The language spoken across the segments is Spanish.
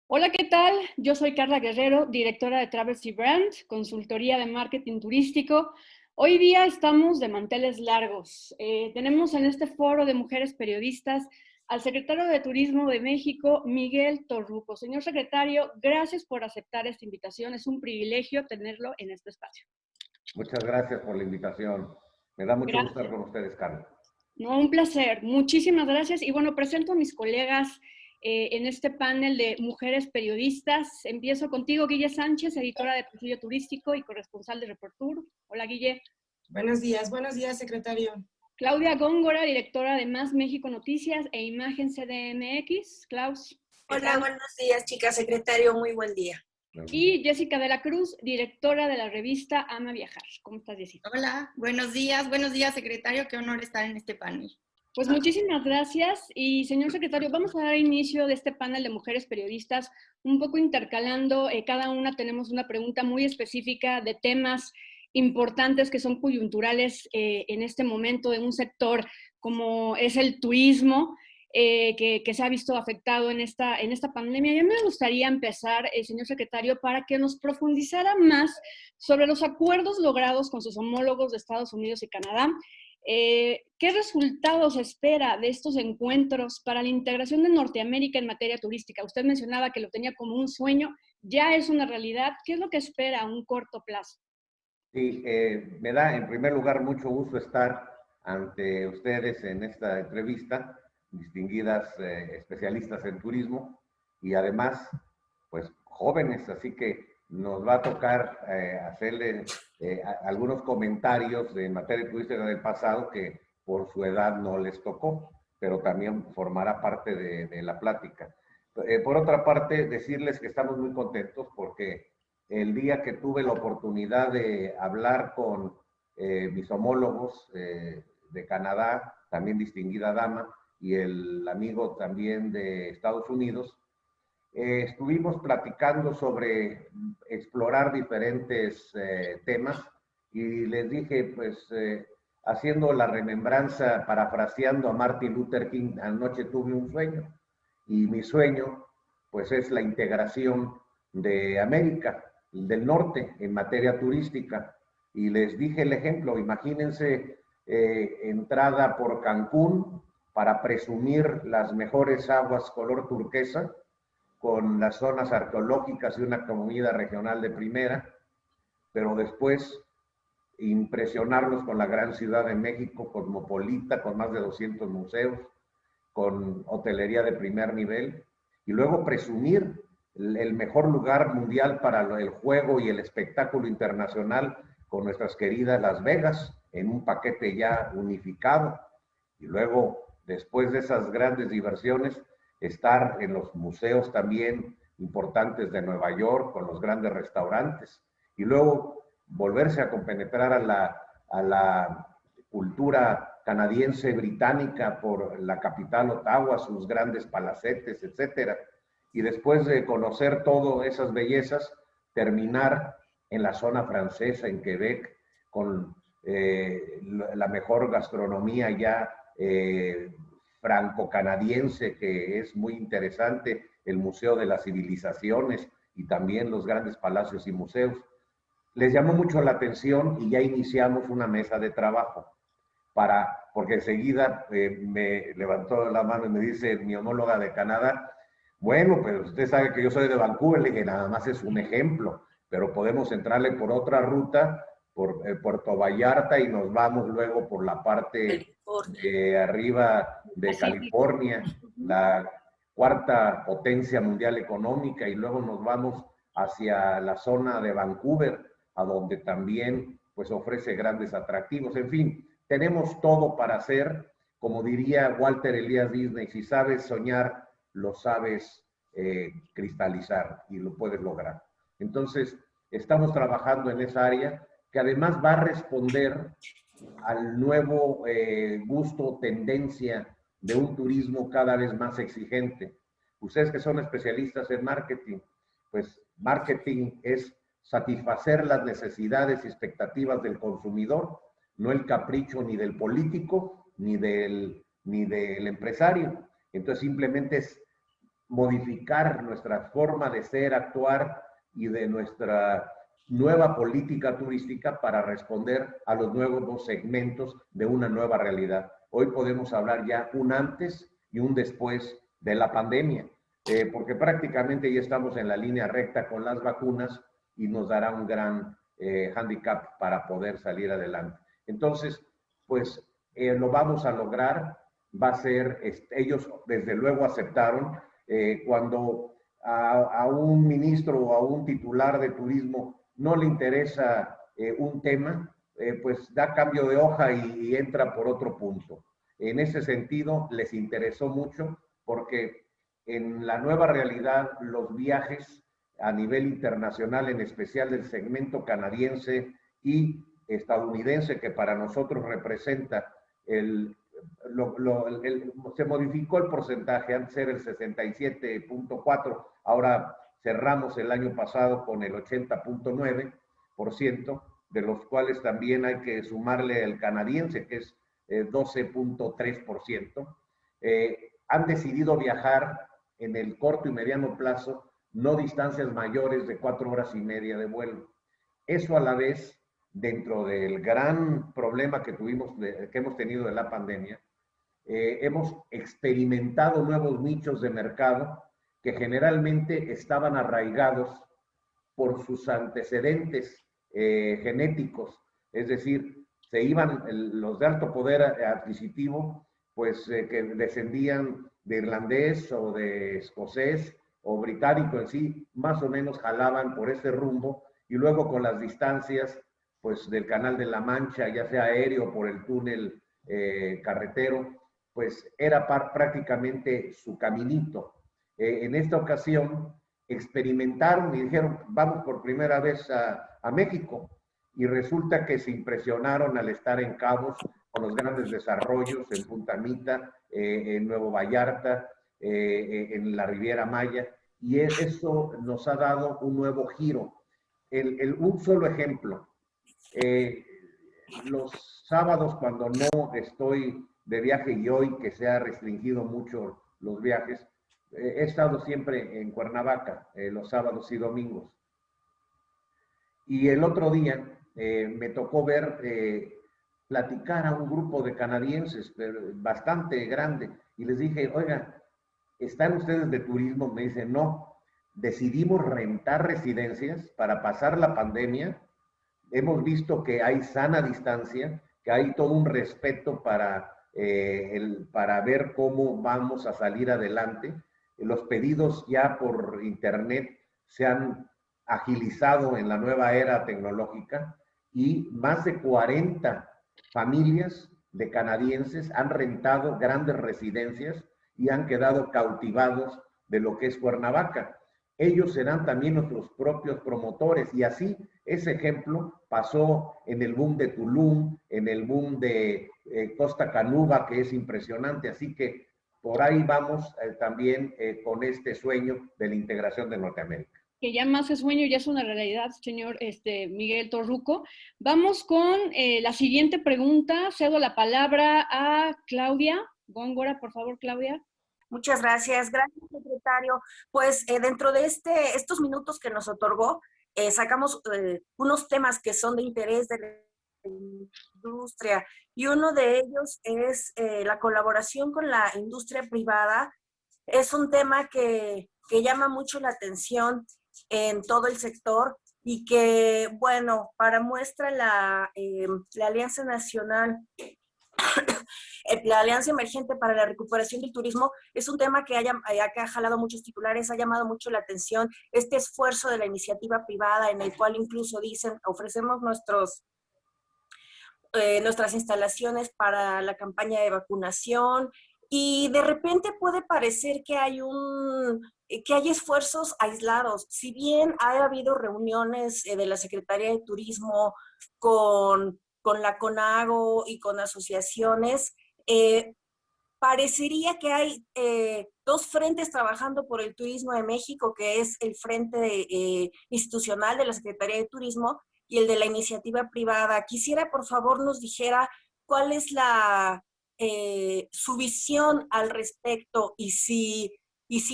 Hola, ¿qué tal? Yo soy Carla Guerrero, directora de Travels y Brand, consultoría de marketing turístico. Hoy día estamos de manteles largos. Tenemos en este foro de mujeres periodistas al secretario de Turismo de México, Miguel Torruco. Señor secretario, gracias por aceptar esta invitación. Es un privilegio tenerlo en este espacio. Muchas gracias por la invitación. Me da mucho gusto Gracias. estar con ustedes, Carla. No, un placer. Muchísimas gracias. Y bueno, presento a mis colegas en este panel de mujeres periodistas. Empiezo contigo, Guille Sánchez, editora de Pasillo Turístico y corresponsal de Reportur. Hola, Guille. Buenos días, secretario. Claudia Góngora, directora de Más México Noticias e Imagen CDMX. Klaus. Hola, buenos días, chica secretario, muy buen día. Y Jessica de la Cruz, directora de la revista Ama Viajar. ¿Cómo estás, Jessica? Hola, buenos días, secretario, qué honor estar en este panel. Pues muchísimas gracias. Y señor secretario, vamos a dar inicio de este panel de mujeres periodistas, un poco intercalando, cada una tenemos una pregunta muy específica de temas importantes que son coyunturales en este momento de un sector como es el turismo, que se ha visto afectado en esta pandemia. Yo me gustaría empezar, señor secretario, para que nos profundizara más sobre los acuerdos logrados con sus homólogos de Estados Unidos y Canadá. ¿Qué resultados espera de estos encuentros para la integración de Norteamérica en materia turística? Usted mencionaba que lo tenía como un sueño, ya es una realidad. ¿Qué es lo que espera a un corto plazo? Sí, me da en primer lugar mucho gusto estar ante ustedes en esta entrevista, distinguidas especialistas en turismo y además, pues jóvenes, así que nos va a tocar hacerle algunos comentarios de materia turística del pasado que por su edad no les tocó, pero también formará parte de la plática. Por otra parte, decirles que estamos muy contentos porque el día que tuve la oportunidad de hablar con mis homólogos de Canadá, también distinguida dama, y el amigo también de Estados Unidos, estuvimos platicando sobre explorar diferentes temas y les dije, pues, haciendo la remembranza, parafraseando a Martin Luther King, anoche tuve un sueño y mi sueño, pues, es la integración de América del Norte en materia turística. Y les dije el ejemplo, imagínense entrada por Cancún para presumir las mejores aguas color turquesa, con las zonas arqueológicas y una comida regional de primera, pero después impresionarlos con la gran Ciudad de México, cosmopolita, con más de 200 museos, con hotelería de primer nivel, y luego presumir el mejor lugar mundial para el juego y el espectáculo internacional con nuestras queridas Las Vegas, en un paquete ya unificado. Y luego, después de esas grandes diversiones, estar en los museos también importantes de Nueva York, con los grandes restaurantes, y luego volverse a compenetrar a la cultura canadiense británica por la capital Ottawa, sus grandes palacetes, etcétera. Y después de conocer todas esas bellezas, terminar en la zona francesa, en Quebec, con la mejor gastronomía ya franco-canadiense, que es muy interesante, el Museo de las Civilizaciones y también los grandes palacios y museos. Les llamó mucho la atención y ya iniciamos una mesa de trabajo porque enseguida me levantó la mano y me dice mi homóloga de Canadá, bueno, pues usted sabe que yo soy de Vancouver. Le dije, nada más es un ejemplo, pero podemos entrarle por otra ruta, por Puerto Vallarta, y nos vamos luego por la parte de arriba de California, la cuarta potencia mundial económica, y luego nos vamos hacia la zona de Vancouver, a donde también pues ofrece grandes atractivos. En fin, tenemos todo para hacer, como diría Walter Elías Disney, si sabes soñar, lo sabes cristalizar y lo puedes lograr. Entonces, estamos trabajando en esa área que además va a responder al nuevo gusto, tendencia de un turismo cada vez más exigente. Ustedes que son especialistas en marketing, pues marketing es satisfacer las necesidades y expectativas del consumidor, no el capricho ni del político ni del empresario. Entonces simplemente es modificar nuestra forma de ser, actuar y de nuestra nueva política turística para responder a los nuevos segmentos de una nueva realidad. Hoy podemos hablar ya un antes y un después de la pandemia, porque prácticamente ya estamos en la línea recta con las vacunas y nos dará un gran handicap para poder salir adelante. Entonces, pues lo vamos a lograr, va a ser, ellos desde luego aceptaron, cuando a un ministro o a un titular de turismo no le interesa un tema, pues da cambio de hoja y entra por otro punto. En ese sentido, les interesó mucho porque en la nueva realidad los viajes a nivel internacional, en especial del segmento canadiense y estadounidense, que para nosotros representa se modificó el porcentaje, antes era el 67.4, ahora cerramos el año pasado con el 80.9%, de los cuales también hay que sumarle el canadiense, que es 12.3%. Han decidido viajar en el corto y mediano plazo, no distancias mayores de 4 horas y media de vuelo. Eso a la vez, dentro del gran problema que hemos tenido de la pandemia, hemos experimentado nuevos nichos de mercado que generalmente estaban arraigados por sus antecedentes genéticos, es decir, se iban los de alto poder adquisitivo, pues que descendían de irlandés o de escocés o británico en sí, más o menos jalaban por ese rumbo, y luego con las distancias pues del Canal de la Mancha, ya sea aéreo o por el túnel carretero, pues era prácticamente su caminito. En esta ocasión experimentaron y dijeron, vamos por primera vez a México, y resulta que se impresionaron al estar en Cabos con los grandes desarrollos en Punta Mita, en Nuevo Vallarta, en la Riviera Maya, y eso nos ha dado un nuevo giro. Un solo ejemplo, los sábados cuando no estoy de viaje, y hoy que se ha restringido mucho los viajes, he estado siempre en Cuernavaca, los sábados y domingos. Y el otro día me tocó ver platicar a un grupo de canadienses bastante grande, y les dije, oiga, ¿están ustedes de turismo? Me dicen, no, decidimos rentar residencias para pasar la pandemia. Hemos visto que hay sana distancia, que hay todo un respeto para ver cómo vamos a salir adelante. Los pedidos ya por internet se han agilizado en la nueva era tecnológica, y más de 40 familias de canadienses han rentado grandes residencias y han quedado cautivados de lo que es Cuernavaca. Ellos serán también nuestros propios promotores, y así ese ejemplo pasó en el boom de Tulum, en el boom de Costa Canuba, que es impresionante. Así que por ahí vamos también con este sueño de la integración de Norteamérica. Que ya más que sueño, ya es una realidad, señor Miguel Torruco. Vamos con la siguiente pregunta. Cedo la palabra a Claudia Góngora. Por favor, Claudia. Muchas gracias. Gracias, secretario. Pues dentro de estos minutos que nos otorgó, sacamos unos temas que son de interés de la industria, y uno de ellos es la colaboración con la industria privada. Es un tema que llama mucho la atención en todo el sector, y que, bueno, para muestra la Alianza Nacional, la Alianza Emergente para la Recuperación del Turismo, es un tema que ha jalado muchos titulares, ha llamado mucho la atención, este esfuerzo de la iniciativa privada, en el cual incluso dicen, ofrecemos nuestras instalaciones para la campaña de vacunación, y de repente puede parecer que hay esfuerzos aislados. Si bien ha habido reuniones de la Secretaría de Turismo con la CONAGO y con asociaciones, parecería que hay dos frentes trabajando por el turismo de México, que es el frente institucional de la Secretaría de Turismo y el de la iniciativa privada. Quisiera, por favor, nos dijera cuál es su visión al respecto y si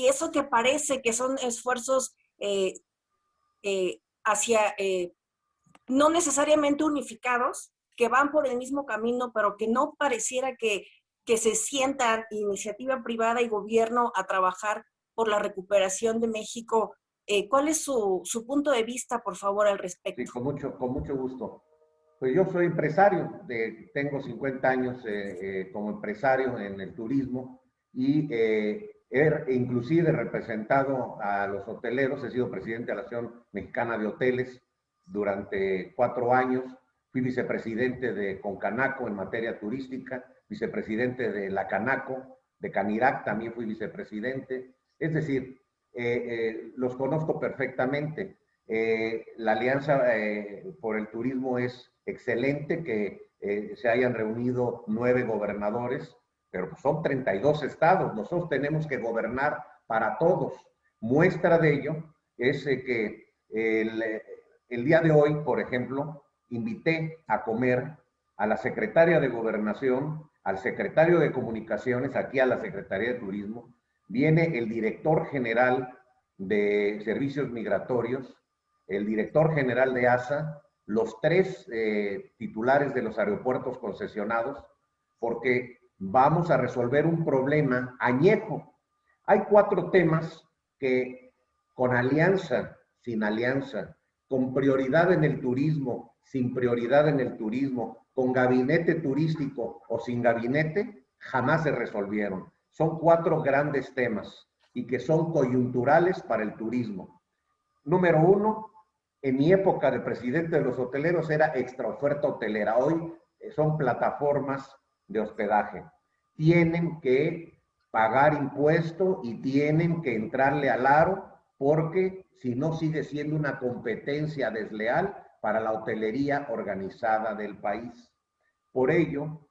eso que parece que son esfuerzos hacia no necesariamente unificados, que van por el mismo camino, pero que no pareciera que se sientan iniciativa privada y gobierno a trabajar por la recuperación de México. ¿Cuál es su punto de vista, por favor, al respecto? Sí, con mucho gusto. Pues yo soy empresario, tengo 50 años como empresario en el turismo y he inclusive representado a los hoteleros, he sido presidente de la Asociación Mexicana de Hoteles durante 4 años, fui vicepresidente de Concanaco en materia turística, vicepresidente de la Canaco, de Canirac también fui vicepresidente, es decir, los conozco perfectamente. La Alianza por el Turismo es excelente, que se hayan reunido 9 gobernadores, pero pues son 32 estados, nosotros tenemos que gobernar para todos. Muestra de ello es que el día de hoy, por ejemplo, invité a comer a la secretaria de Gobernación, al secretario de Comunicaciones, aquí a la Secretaría de Turismo, viene el director general de Servicios Migratorios, el director general de ASA, los 3 titulares de los aeropuertos concesionados, porque vamos a resolver un problema añejo. Hay 4 temas que con alianza, sin alianza, con prioridad en el turismo, sin prioridad en el turismo, con gabinete turístico o sin gabinete, jamás se resolvieron. Son 4 grandes temas y que son coyunturales para el turismo. Número 1, en mi época de presidente de los hoteleros era extra oferta hotelera. Hoy son plataformas de hospedaje. Tienen que pagar impuesto y tienen que entrarle al aro porque si no sigue siendo una competencia desleal para la hotelería organizada del país. Por ello,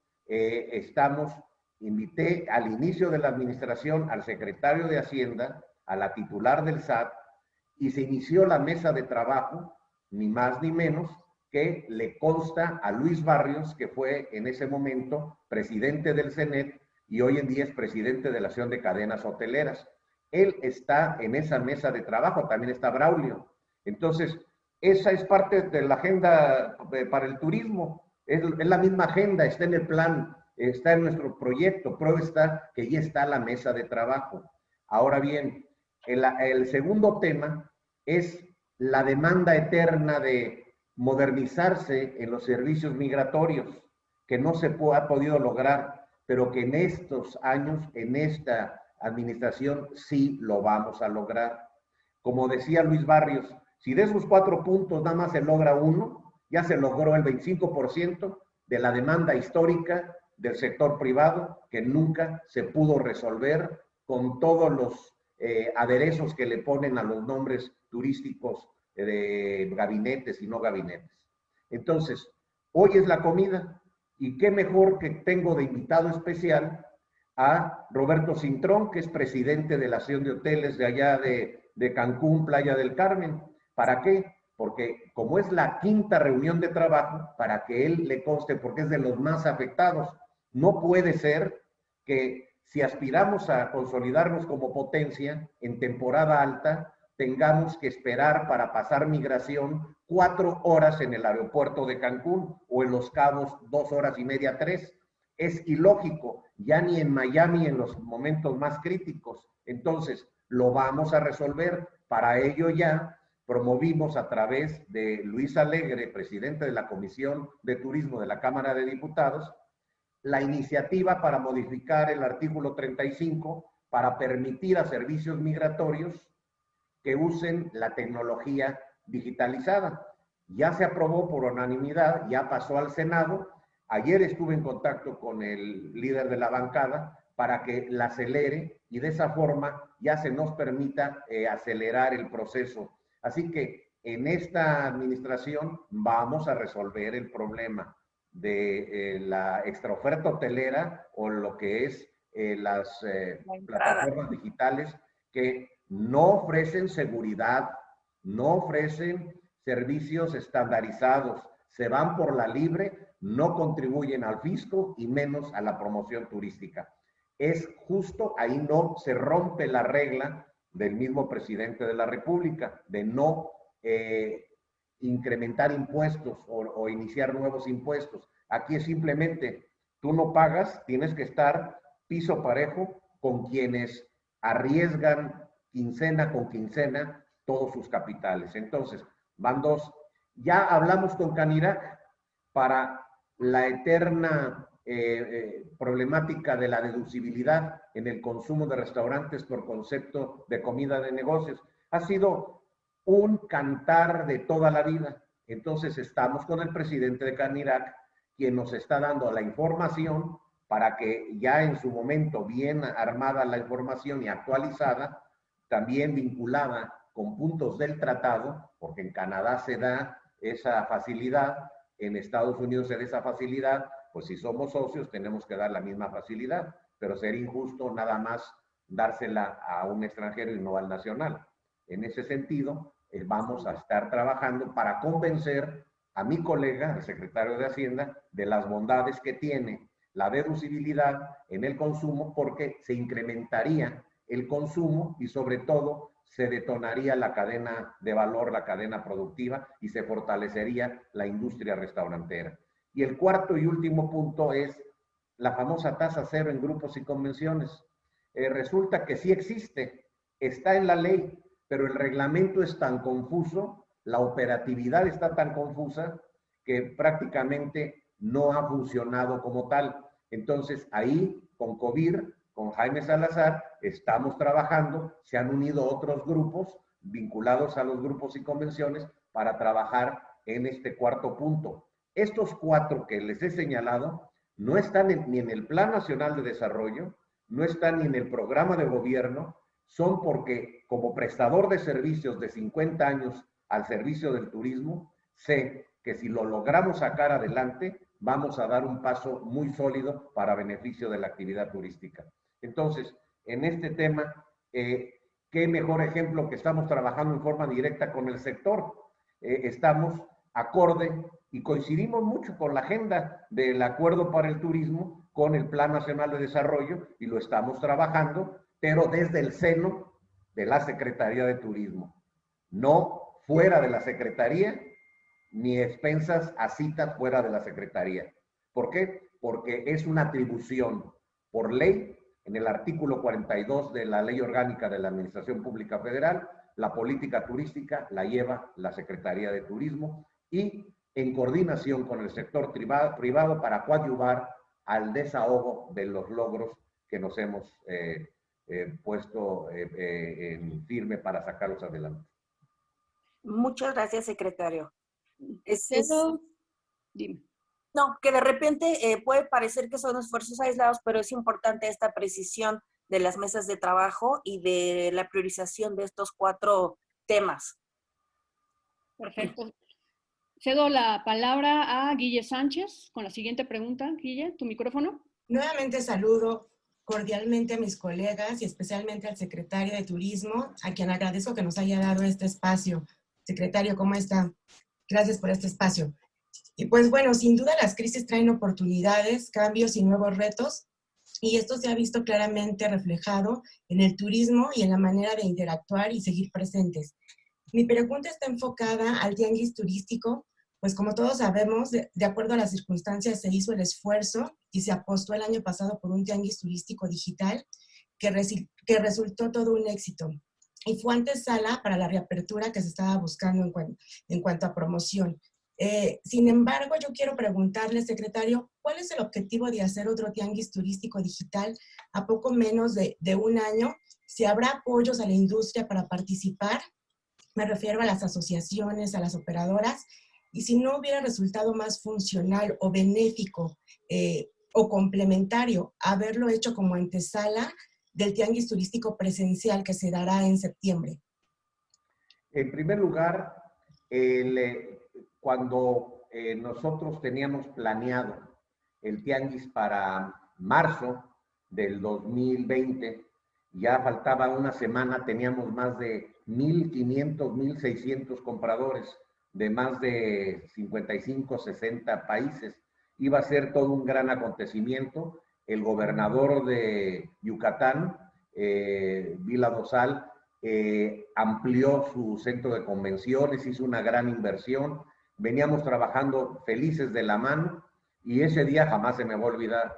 invité al inicio de la administración al secretario de Hacienda, a la titular del SAT, y se inició la mesa de trabajo, ni más ni menos, que le consta a Luis Barrios, que fue en ese momento presidente del CENET y hoy en día es presidente de la Asociación de Cadenas Hoteleras. Él está en esa mesa de trabajo, también está Braulio. Entonces, esa es parte de la agenda para el turismo, es la misma agenda, está en el plan, está en nuestro proyecto, prueba está que ya está la mesa de trabajo. Ahora bien, el segundo tema es la demanda eterna de modernizarse en los servicios migratorios, que no se ha podido lograr, pero que en estos años, en esta administración, sí lo vamos a lograr. Como decía Luis Barrios, si de esos 4 puntos nada más se logra uno, ya se logró el 25% de la demanda histórica del sector privado, que nunca se pudo resolver con todos los aderezos que le ponen a los nombres turísticos de gabinetes y no gabinetes. Entonces, hoy es la comida, y qué mejor que tengo de invitado especial a Roberto Cintrón, que es presidente de la Asociación de Hoteles de allá de Cancún, Playa del Carmen. ¿Para qué? Porque como es la 5ª reunión de trabajo, para que él le conste, porque es de los más afectados, no puede ser que si aspiramos a consolidarnos como potencia en temporada alta, tengamos que esperar para pasar migración 4 horas en el aeropuerto de Cancún o en Los Cabos 2 horas y media, 3. Es ilógico, ya ni en Miami en los momentos más críticos. Entonces, lo vamos a resolver. Para ello ya promovimos a través de Luis Alegre, presidente de la Comisión de Turismo de la Cámara de Diputados, la iniciativa para modificar el artículo 35 para permitir a servicios migratorios que usen la tecnología digitalizada. Ya se aprobó por unanimidad, ya pasó al Senado. Ayer estuve en contacto con el líder de la bancada para que la acelere y de esa forma ya se nos permita acelerar el proceso. Así que en esta administración vamos a resolver el problema de la extraoferta hotelera o lo que es las plataformas digitales que no ofrecen seguridad, no ofrecen servicios estandarizados, se van por la libre, no contribuyen al fisco y menos a la promoción turística. Es justo, ahí no se rompe la regla del mismo presidente de la República, de no incrementar impuestos o iniciar nuevos impuestos. Aquí es simplemente, tú no pagas, tienes que estar piso parejo con quienes arriesgan quincena con quincena todos sus capitales. Entonces, van dos. Ya hablamos con Canirac para la eterna problemática de la deducibilidad en el consumo de restaurantes por concepto de comida de negocios. Ha sido un cantar de toda la vida. Entonces estamos con el presidente de Canirac, quien nos está dando la información para que ya en su momento bien armada la información y actualizada, también vinculada con puntos del tratado, porque en Canadá se da esa facilidad, en Estados Unidos se da esa facilidad, pues si somos socios tenemos que dar la misma facilidad, pero sería injusto nada más dársela a un extranjero y no al nacional. En ese sentido, vamos a estar trabajando para convencer a mi colega, el secretario de Hacienda, de las bondades que tiene la deducibilidad en el consumo, porque se incrementaría el consumo y sobre todo se detonaría la cadena de valor, la cadena productiva y se fortalecería la industria restaurantera. Y el cuarto y último punto es la famosa tasa cero en grupos y convenciones. Resulta que sí existe, está en la ley, pero el reglamento es tan confuso, la operatividad está tan confusa que prácticamente no ha funcionado como tal. Entonces ahí con COBIR, con Jaime Salazar, estamos trabajando, se han unido otros grupos vinculados a los grupos y convenciones para trabajar en este cuarto punto. Estos cuatro que les he señalado no están ni en el Plan Nacional de Desarrollo, no están ni en el programa de gobierno, son porque como prestador de servicios de 50 años al servicio del turismo, sé que si lo logramos sacar adelante, vamos a dar un paso muy sólido para beneficio de la actividad turística. Entonces, en este tema, qué mejor ejemplo que estamos trabajando en forma directa con el sector. Estamos acorde y coincidimos mucho con la agenda del Acuerdo para el Turismo, con el Plan Nacional de Desarrollo, y lo estamos trabajando, pero desde el seno de la Secretaría de Turismo, no fuera de la Secretaría, ni expensas a citas fuera de la Secretaría. ¿Por qué? Porque es una atribución por ley, en el artículo 42 de la Ley Orgánica de la Administración Pública Federal, la política turística la lleva la Secretaría de Turismo y en coordinación con el sector privado para coadyuvar al desahogo de los logros que nos hemos puesto en firme para sacarlos adelante. Muchas gracias, secretario. Dime. No, que de repente puede parecer que son esfuerzos aislados, pero es importante esta precisión de las mesas de trabajo y de la priorización de estos 4 temas. Perfecto. Cedo la palabra a Guille Sánchez con la siguiente pregunta. Guille, tu micrófono. Nuevamente saludo cordialmente a mis colegas y especialmente al secretario de Turismo, a quien agradezco que nos haya dado este espacio. Secretario, ¿cómo está? Gracias por este espacio. Y pues bueno, sin duda las crisis traen oportunidades, cambios y nuevos retos, y esto se ha visto claramente reflejado en el turismo y en la manera de interactuar y seguir presentes. Mi pregunta está enfocada al tianguis turístico, pues como todos sabemos, de acuerdo a las circunstancias se hizo el esfuerzo y se apostó el año pasado por un tianguis turístico digital que resultó todo un éxito. Y fue antesala para la reapertura que se estaba buscando en cuanto a promoción. Sin embargo, yo quiero preguntarle, secretario, ¿cuál es el objetivo de hacer otro tianguis turístico digital a poco menos de un año? ¿Si habrá apoyos a la industria para participar? Me refiero a las asociaciones, a las operadoras, y si no hubiera resultado más funcional o benéfico o complementario haberlo hecho como antesala del tianguis turístico presencial que se dará en septiembre. En primer lugar, cuando nosotros teníamos planeado el tianguis para marzo del 2020, ya faltaba una semana, teníamos más de 1.500, 1.600 compradores de más de 55, 60 países. Iba a ser todo un gran acontecimiento. El gobernador de Yucatán, Vila Dosal, amplió su centro de convenciones, hizo una gran inversión. Veníamos trabajando felices de la mano y ese día jamás se me va a olvidar.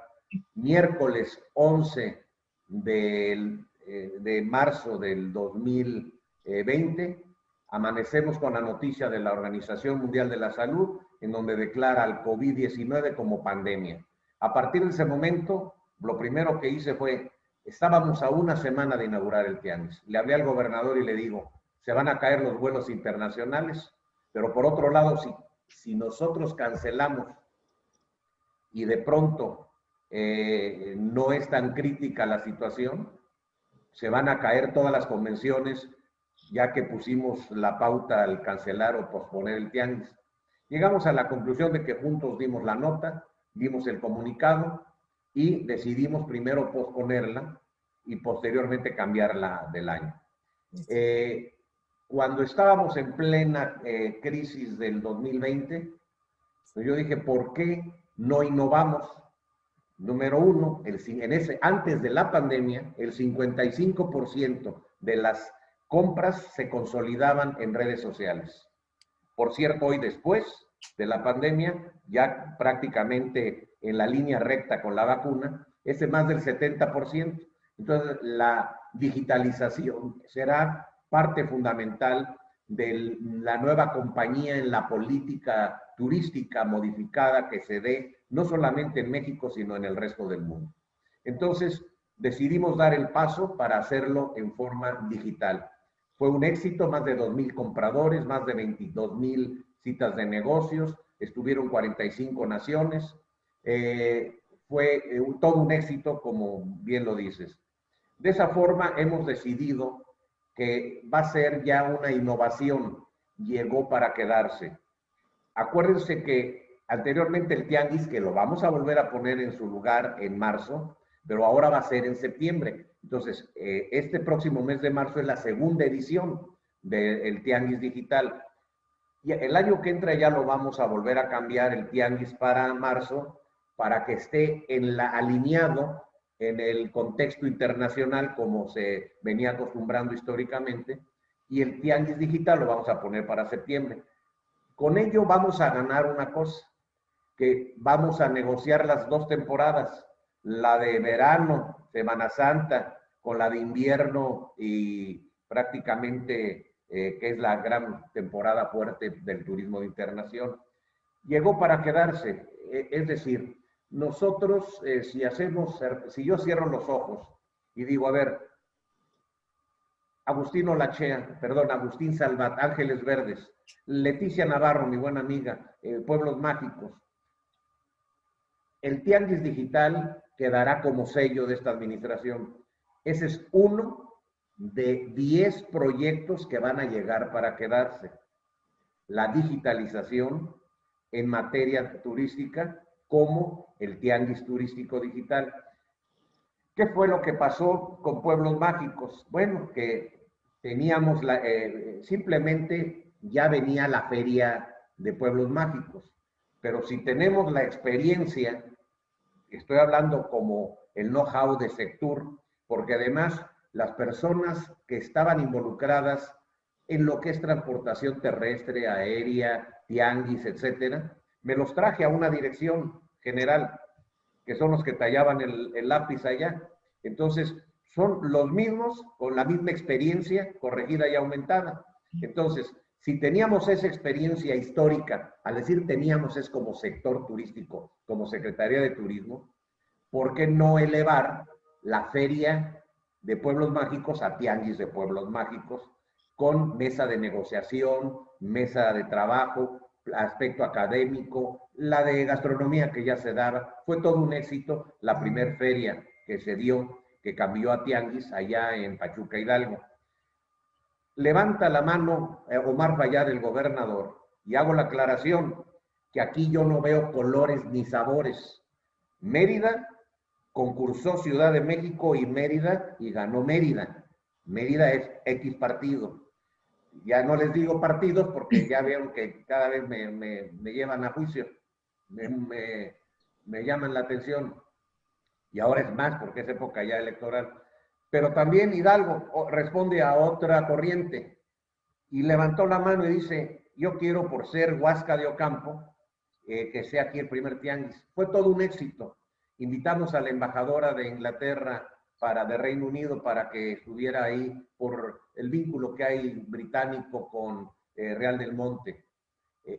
Miércoles 11 de marzo del 2020, amanecemos con la noticia de la Organización Mundial de la Salud, en donde declara al COVID-19 como pandemia. A partir de ese momento, lo primero que hice fue, estábamos a una semana de inaugurar el Tianguis. Le hablé al gobernador y le digo, se van a caer los vuelos internacionales, pero por otro lado, si nosotros cancelamos y de pronto no es tan crítica la situación, se van a caer todas las convenciones, ya que pusimos la pauta al cancelar o posponer el Tianguis. Llegamos a la conclusión de que juntos dimos la nota, dimos el comunicado y decidimos primero posponerla y posteriormente cambiarla del año. Cuando estábamos en plena crisis del 2020, pues yo dije, ¿por qué no innovamos? Número uno, antes de la pandemia, el 55% de las compras se consolidaban en redes sociales. Por cierto, hoy después de la pandemia, ya prácticamente en la línea recta con la vacuna, es de más del 70%. Entonces, la digitalización será parte fundamental de la nueva compañía en la política turística modificada que se dé no solamente en México, sino en el resto del mundo. Entonces, decidimos dar el paso para hacerlo en forma digital. Fue un éxito, más de 2,000 compradores, más de 22,000 citas de negocios, estuvieron 45 naciones. Fue todo un éxito, como bien lo dices. De esa forma hemos decidido que va a ser ya una innovación, llegó para quedarse. Acuérdense que anteriormente el Tianguis, que lo vamos a volver a poner en su lugar en marzo, pero ahora va a ser en septiembre. Entonces, este próximo mes de marzo es la segunda edición del Tianguis Digital. Y el año que entra ya lo vamos a volver a cambiar el Tianguis para marzo, para que esté alineado en el contexto internacional como se venía acostumbrando históricamente, y el Tianguis Digital lo vamos a poner para septiembre. Con ello vamos a ganar una cosa, que vamos a negociar las dos temporadas, la de verano, Semana Santa, con la de invierno y prácticamente que es la gran temporada fuerte del turismo de internación. Llegó para quedarse, es decir, nosotros si yo cierro los ojos y digo, a ver, Agustín Salvat, Ángeles Verdes, Leticia Navarro, mi buena amiga, Pueblos Mágicos, el Tianguis Digital quedará como sello de esta administración. Ese es uno de 10 proyectos que van a llegar para quedarse. La digitalización en materia turística, como el Tianguis Turístico Digital. ¿Qué fue lo que pasó con Pueblos Mágicos? Bueno, que teníamos simplemente ya venía la feria de Pueblos Mágicos, pero si tenemos la experiencia, estoy hablando como el know-how de Sectur, porque además las personas que estaban involucradas en lo que es transportación terrestre, aérea, tianguis, etcétera, me los traje a una dirección general, que son los que tallaban el lápiz allá. Entonces, son los mismos, con la misma experiencia, corregida y aumentada. Entonces, si teníamos esa experiencia histórica, al decir teníamos es como sector turístico, como Secretaría de Turismo, ¿por qué no elevar la feria de Pueblos Mágicos a Tianguis de Pueblos Mágicos, con mesa de negociación, mesa de trabajo, aspecto académico, la de gastronomía que ya se daba? Fue todo un éxito la primer feria que se dio, que cambió a Tianguis allá en Pachuca, Hidalgo. Levanta la mano Omar Fayad, el gobernador, y hago la aclaración que aquí yo no veo colores ni sabores. Mérida concursó Ciudad de México y Mérida y ganó Mérida. Mérida es X partido. Ya no les digo partidos porque ya vieron que cada vez me llevan a juicio, me llaman la atención. Y ahora es más porque es época ya electoral. Pero también Hidalgo responde a otra corriente y levantó la mano y dice, yo quiero por ser Huasca de Ocampo, que sea aquí el primer tianguis. Fue todo un éxito. Invitamos a la embajadora de Inglaterra de Reino Unido para que estuviera ahí por el vínculo que hay británico con Real del Monte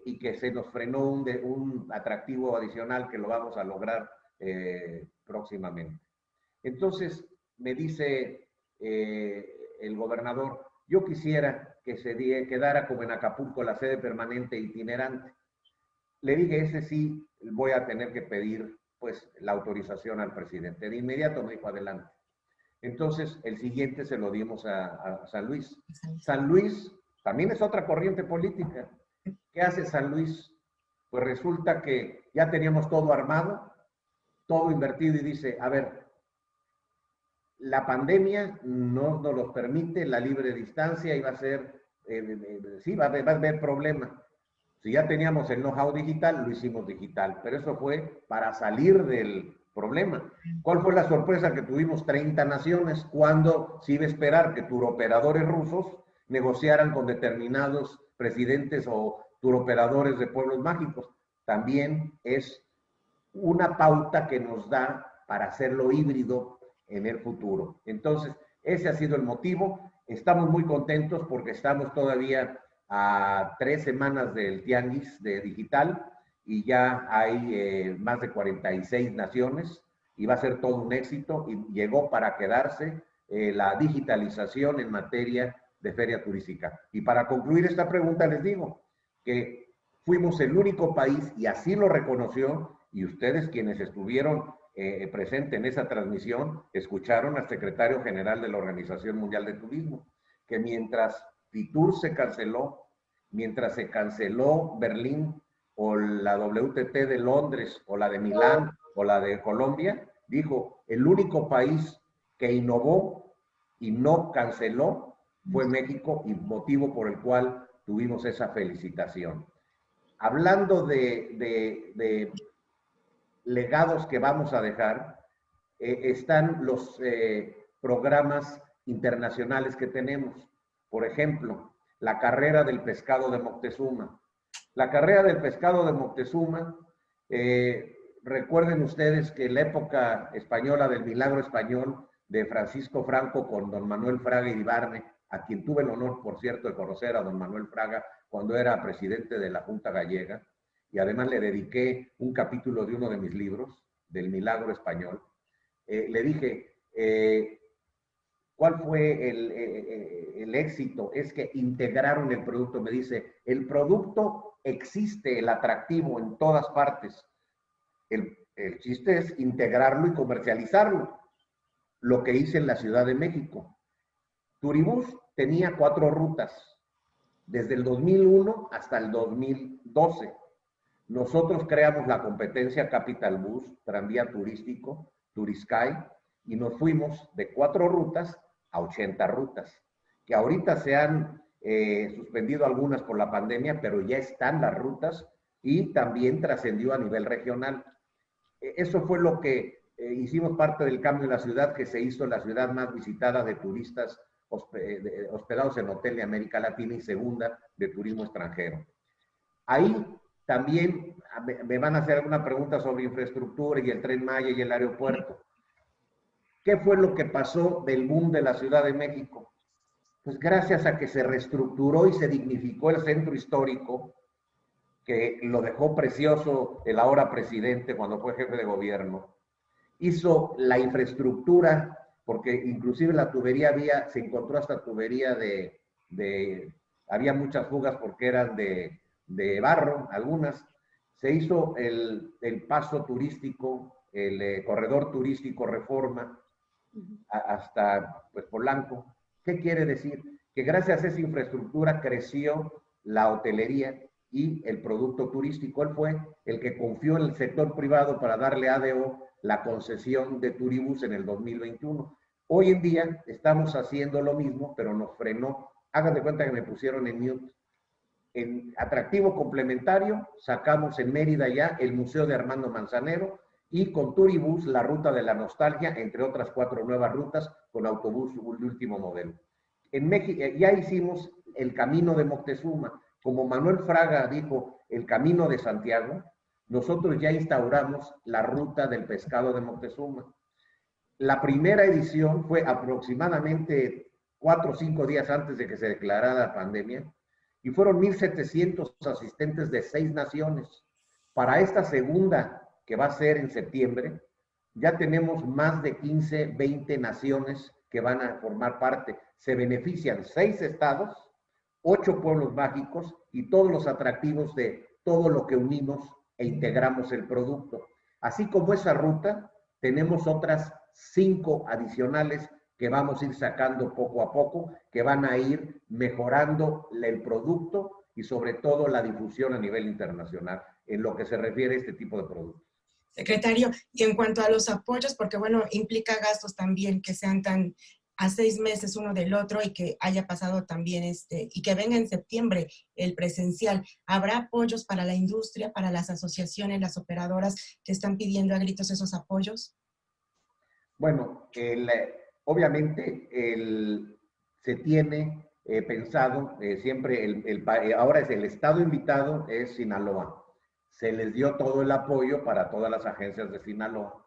y que se nos frenó un atractivo adicional que lo vamos a lograr próximamente. Entonces me dice el gobernador, yo quisiera que se quedara como en Acapulco la sede permanente itinerante. Le dije, ese sí voy a tener que pedir pues la autorización al presidente. De inmediato me dijo, adelante. Entonces, el siguiente se lo dimos a San Luis. San Luis también es otra corriente política. ¿Qué hace San Luis? Pues resulta que ya teníamos todo armado, todo invertido y dice, a ver, la pandemia no nos lo permite, la libre distancia y va a ser, sí, va a haber problema. Si ya teníamos el know-how digital, lo hicimos digital, pero eso fue para salir del problema. ¿Cuál fue la sorpresa? Que tuvimos 30 naciones cuando se iba a esperar que turoperadores rusos negociaran con determinados presidentes o turoperadores de pueblos mágicos. También es una pauta que nos da para hacerlo híbrido en el futuro. Entonces, ese ha sido el motivo. Estamos muy contentos porque estamos todavía a 3 semanas del tianguis de digital y ya hay más de 46 naciones y va a ser todo un éxito y llegó para quedarse la digitalización en materia de feria turística. Y para concluir esta pregunta les digo que fuimos el único país, y así lo reconoció, y ustedes quienes estuvieron presentes en esa transmisión, escucharon al secretario general de la Organización Mundial de Turismo, que mientras Fitur se canceló, mientras se canceló Berlín o la WTT de Londres o la de Milán o la de Colombia, dijo, el único país que innovó y no canceló fue México, y motivo por el cual tuvimos esa felicitación. Hablando de legados que vamos a dejar, están los programas internacionales que tenemos. Por ejemplo, la carrera del pescado de Moctezuma. La carrera del pescado de Moctezuma, recuerden ustedes que en la época española del milagro español de Francisco Franco con don Manuel Fraga Iribarne, a quien tuve el honor, por cierto, de conocer a don Manuel Fraga cuando era presidente de la Junta Gallega, y además le dediqué un capítulo de uno de mis libros, del milagro español. Le dije, ¿cuál fue el éxito? Es que integraron el producto. Me dice, el producto existe, el atractivo en todas partes. El chiste es integrarlo y comercializarlo. Lo que hice en la Ciudad de México. Turibús tenía 4 rutas, desde el 2001 hasta el 2012. Nosotros creamos la competencia Capital Bus, tranvía turístico, Turisky, y nos fuimos de 4 rutas a 80 rutas, que ahorita se han suspendido algunas por la pandemia, pero ya están las rutas y también trascendió a nivel regional. Eso fue lo que hicimos parte del cambio en la ciudad, que se hizo la ciudad más visitada de turistas hospedados en hotel de América Latina y segunda de turismo extranjero. Ahí también me van a hacer alguna pregunta sobre infraestructura y el Tren Maya y el aeropuerto. ¿Qué fue lo que pasó del boom de la Ciudad de México? Pues gracias a que se reestructuró y se dignificó el centro histórico, que lo dejó precioso el ahora presidente cuando fue jefe de gobierno, hizo la infraestructura, porque inclusive la tubería se encontró hasta tubería había muchas fugas porque eran de barro, algunas. Se hizo el paso turístico, el corredor turístico Reforma, hasta pues, Polanco. ¿Qué quiere decir? Que gracias a esa infraestructura creció la hotelería, y el producto turístico. Él fue el que confió en el sector privado para darle a ADO la concesión de Turibus en el 2021. Hoy en día estamos haciendo lo mismo, pero nos frenó. Hagan de cuenta que me pusieron en mute. En atractivo complementario, sacamos en Mérida ya el Museo de Armando Manzanero y con Turibus la Ruta de la Nostalgia, entre otras 4 nuevas rutas con autobús de último modelo. En México ya hicimos el Camino de Moctezuma. Como Manuel Fraga dijo, el Camino de Santiago, nosotros ya instauramos la Ruta del Pescado de Moctezuma. La primera edición fue aproximadamente 4 o 5 días antes de que se declarara la pandemia y fueron 1,700 asistentes de 6 naciones. Para esta segunda, que va a ser en septiembre, ya tenemos más de 15, 20 naciones que van a formar parte. Se benefician 6 estados, 8 pueblos mágicos y todos los atractivos de todo lo que unimos e integramos el producto. Así como esa ruta, tenemos otras 5 adicionales que vamos a ir sacando poco a poco, que van a ir mejorando el producto y sobre todo la difusión a nivel internacional en lo que se refiere a este tipo de productos. Secretario, y en cuanto a los apoyos, porque bueno, implica gastos también que sean tan a 6 meses uno del otro y que haya pasado también y que venga en septiembre el presencial. ¿Habrá apoyos para la industria, para las asociaciones, las operadoras que están pidiendo a gritos esos apoyos? Bueno, obviamente se tiene pensado siempre, ahora es el estado invitado es Sinaloa. Se les dio todo el apoyo para todas las agencias de Sinaloa.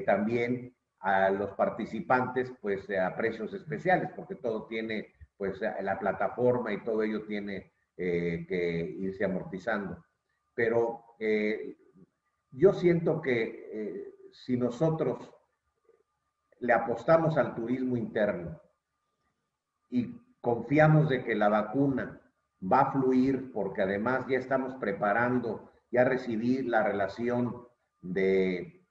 También a los participantes, pues a precios especiales, porque todo tiene, pues la plataforma y todo ello tiene que irse amortizando. Pero yo siento que si nosotros le apostamos al turismo interno y confiamos de que la vacuna va a fluir, porque además ya estamos preparando, ya recibí la relación de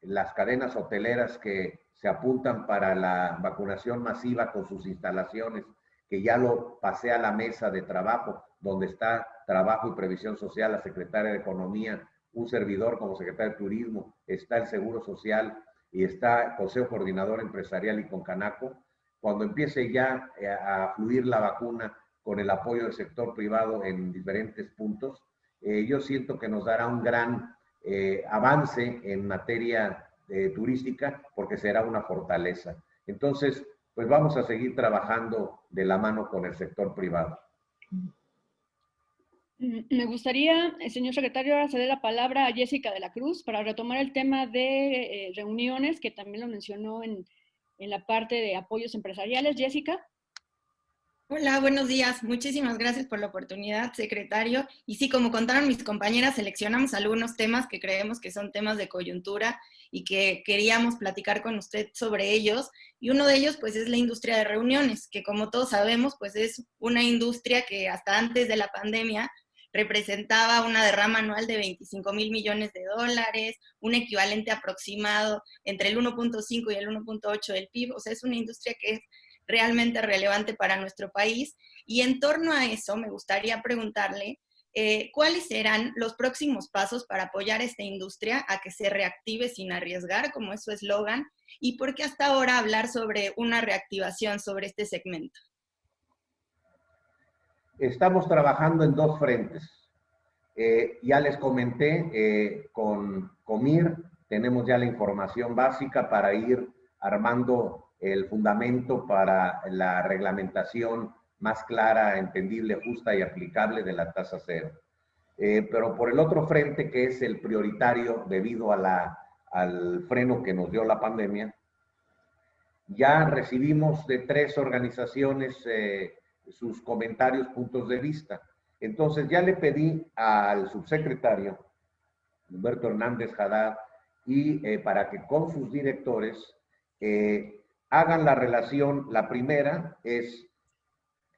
las cadenas hoteleras que se apuntan para la vacunación masiva con sus instalaciones, que ya lo pasé a la mesa de trabajo, donde está Trabajo y Previsión Social, la Secretaria de Economía, un servidor como Secretario de Turismo, está el Seguro Social y está Consejo Coordinador Empresarial y Concanaco. Cuando empiece ya a fluir la vacuna con el apoyo del sector privado en diferentes puntos, yo siento que nos dará un gran avance en materia turística, porque será una fortaleza. Entonces, pues vamos a seguir trabajando de la mano con el sector privado. Me gustaría, señor secretario, ahora ceder la palabra a Jessica de la Cruz para retomar el tema de reuniones, que también lo mencionó en la parte de apoyos empresariales. Jessica. Hola, buenos días. Muchísimas gracias por la oportunidad, secretario. Y sí, como contaron mis compañeras, seleccionamos algunos temas que creemos que son temas de coyuntura y que queríamos platicar con usted sobre ellos. Y uno de ellos, pues, es la industria de reuniones, que como todos sabemos, pues, es una industria que hasta antes de la pandemia representaba una derrama anual de 25,000 millones de dólares, un equivalente aproximado entre el 1.5 y el 1.8 del PIB. O sea, es una industria que es realmente relevante para nuestro país. Y en torno a eso, me gustaría preguntarle cuáles serán los próximos pasos para apoyar a esta industria a que se reactive sin arriesgar, como es su eslogan, y por qué hasta ahora hablar sobre una reactivación sobre este segmento. Estamos trabajando en 2 frentes. Ya les comenté, con Comir tenemos ya la información básica para ir armando el fundamento para la reglamentación más clara, entendible, justa y aplicable de la tasa cero. Pero por el otro frente, que es el prioritario debido a al freno que nos dio la pandemia, ya recibimos de 3 organizaciones sus comentarios, puntos de vista. Entonces ya le pedí al subsecretario Humberto Hernández Haddad y para que con sus directores hagan la relación. La primera es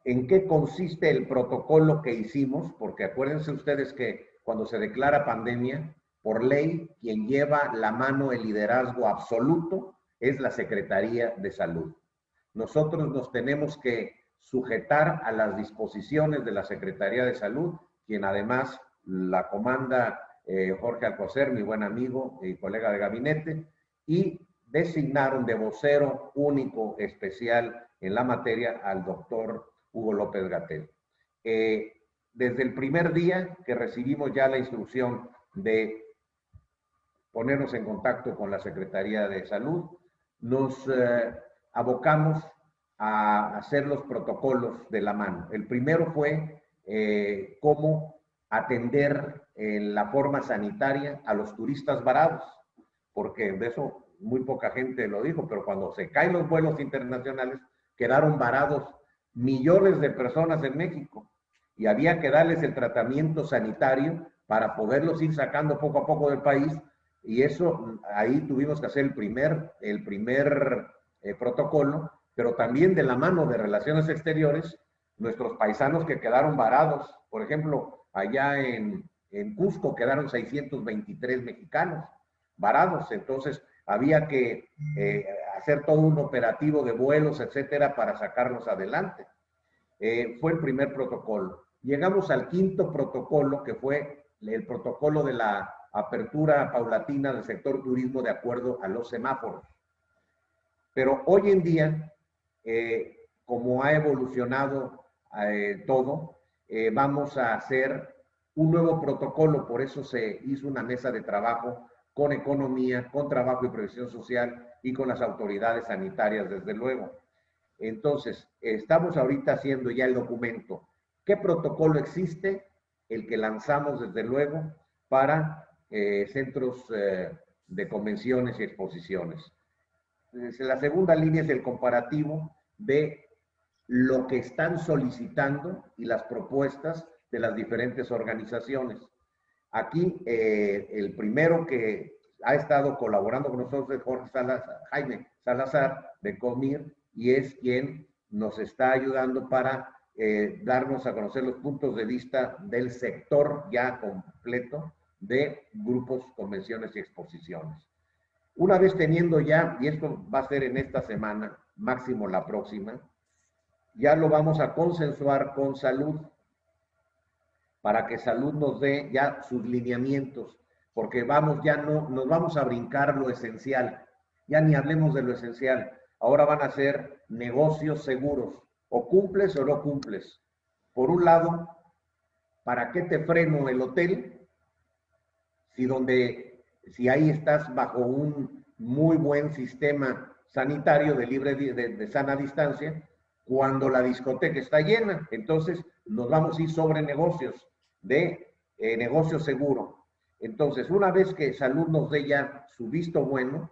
en qué consiste el protocolo que hicimos, porque acuérdense ustedes que cuando se declara pandemia, por ley, quien lleva la mano, el liderazgo absoluto, es la Secretaría de Salud. Nosotros nos tenemos que sujetar a las disposiciones de la Secretaría de Salud quien además la comanda Jorge Alcocer, mi buen amigo y colega de gabinete, y designaron de vocero único especial en la materia al doctor Hugo López-Gatell. Desde el primer día que recibimos ya la instrucción de ponernos en contacto con la Secretaría de Salud, nos abocamos a hacer los protocolos de la mano. El primero fue cómo atender en la forma sanitaria a los turistas varados, porque de eso muy poca gente lo dijo, pero cuando se caen los vuelos internacionales, quedaron varados millones de personas en México y había que darles el tratamiento sanitario para poderlos ir sacando poco a poco del país, y eso, ahí tuvimos que hacer el primer protocolo, pero también de la mano de Relaciones Exteriores, nuestros paisanos que quedaron varados, por ejemplo, allá en Cusco quedaron 623 mexicanos varados, entonces había que hacer todo un operativo de vuelos, etcétera, para sacarlos adelante. Fue el primer protocolo. Llegamos al quinto protocolo, que fue el protocolo de la apertura paulatina del sector turismo de acuerdo a los semáforos. Pero hoy en día, como ha evolucionado todo, vamos a hacer un nuevo protocolo, por eso se hizo una mesa de trabajo con economía, con trabajo y previsión social y con las autoridades sanitarias, desde luego. Entonces, estamos ahorita haciendo ya el documento. ¿Qué protocolo existe? El que lanzamos, desde luego, para centros de convenciones y exposiciones. La segunda línea es el comparativo de lo que están solicitando y las propuestas de las diferentes organizaciones. Aquí, el primero que ha estado colaborando con nosotros es Jaime Salazar de COMIR, y es quien nos está ayudando para darnos a conocer los puntos de vista del sector ya completo de grupos, convenciones y exposiciones. Una vez teniendo ya, y esto va a ser en esta semana, máximo la próxima, ya lo vamos a consensuar con Salud, para que Salud nos dé ya sus lineamientos, porque ya no nos vamos a brincar lo esencial, ya ni hablemos de lo esencial, ahora van a ser negocios seguros, o cumples o no cumples. Por un lado, ¿para qué te freno el hotel si ahí estás bajo un muy buen sistema sanitario de sana distancia, cuando la discoteca está llena? Entonces nos vamos a ir sobre negocios, de negocio seguro. Entonces, una vez que Salud nos dé ya su visto bueno,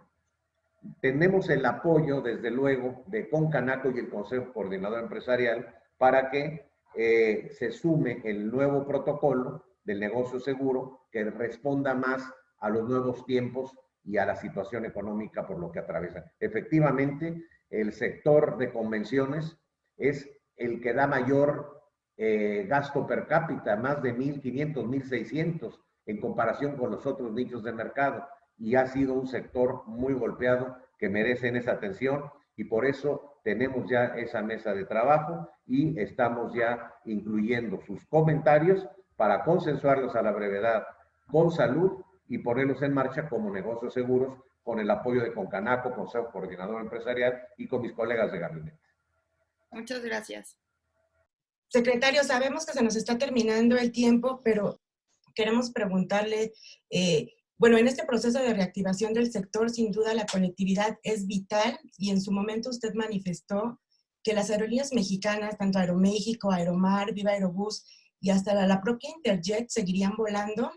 tenemos el apoyo, desde luego, de Concanaco y el Consejo Coordinador Empresarial para que se sume el nuevo protocolo del negocio seguro que responda más a los nuevos tiempos y a la situación económica por lo que atraviesa. Efectivamente, el sector de convenciones es el que da mayor gasto per cápita, más de 1.500, 1.600 en comparación con los otros nichos de mercado, y ha sido un sector muy golpeado que merecen esa atención, y por eso tenemos ya esa mesa de trabajo y estamos ya incluyendo sus comentarios para consensuarlos a la brevedad con Salud y ponerlos en marcha como negocios seguros con el apoyo de Concanaco, Consejo Coordinador Empresarial, y con mis colegas de gabinete. Muchas gracias. Secretario, sabemos que se nos está terminando el tiempo, pero queremos preguntarle, bueno, en este proceso de reactivación del sector, sin duda la conectividad es vital, y en su momento usted manifestó que las aerolíneas mexicanas, tanto Aeroméxico, Aeromar, Viva Aerobús y hasta la propia Interjet, seguirían volando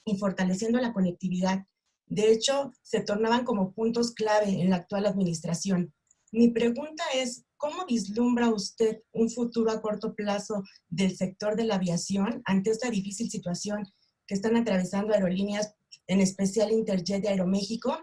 y fortaleciendo la conectividad. De hecho, se tornaban como puntos clave en la actual administración. Mi pregunta es, ¿cómo vislumbra usted un futuro a corto plazo del sector de la aviación ante esta difícil situación que están atravesando aerolíneas, en especial Interjet y Aeroméxico?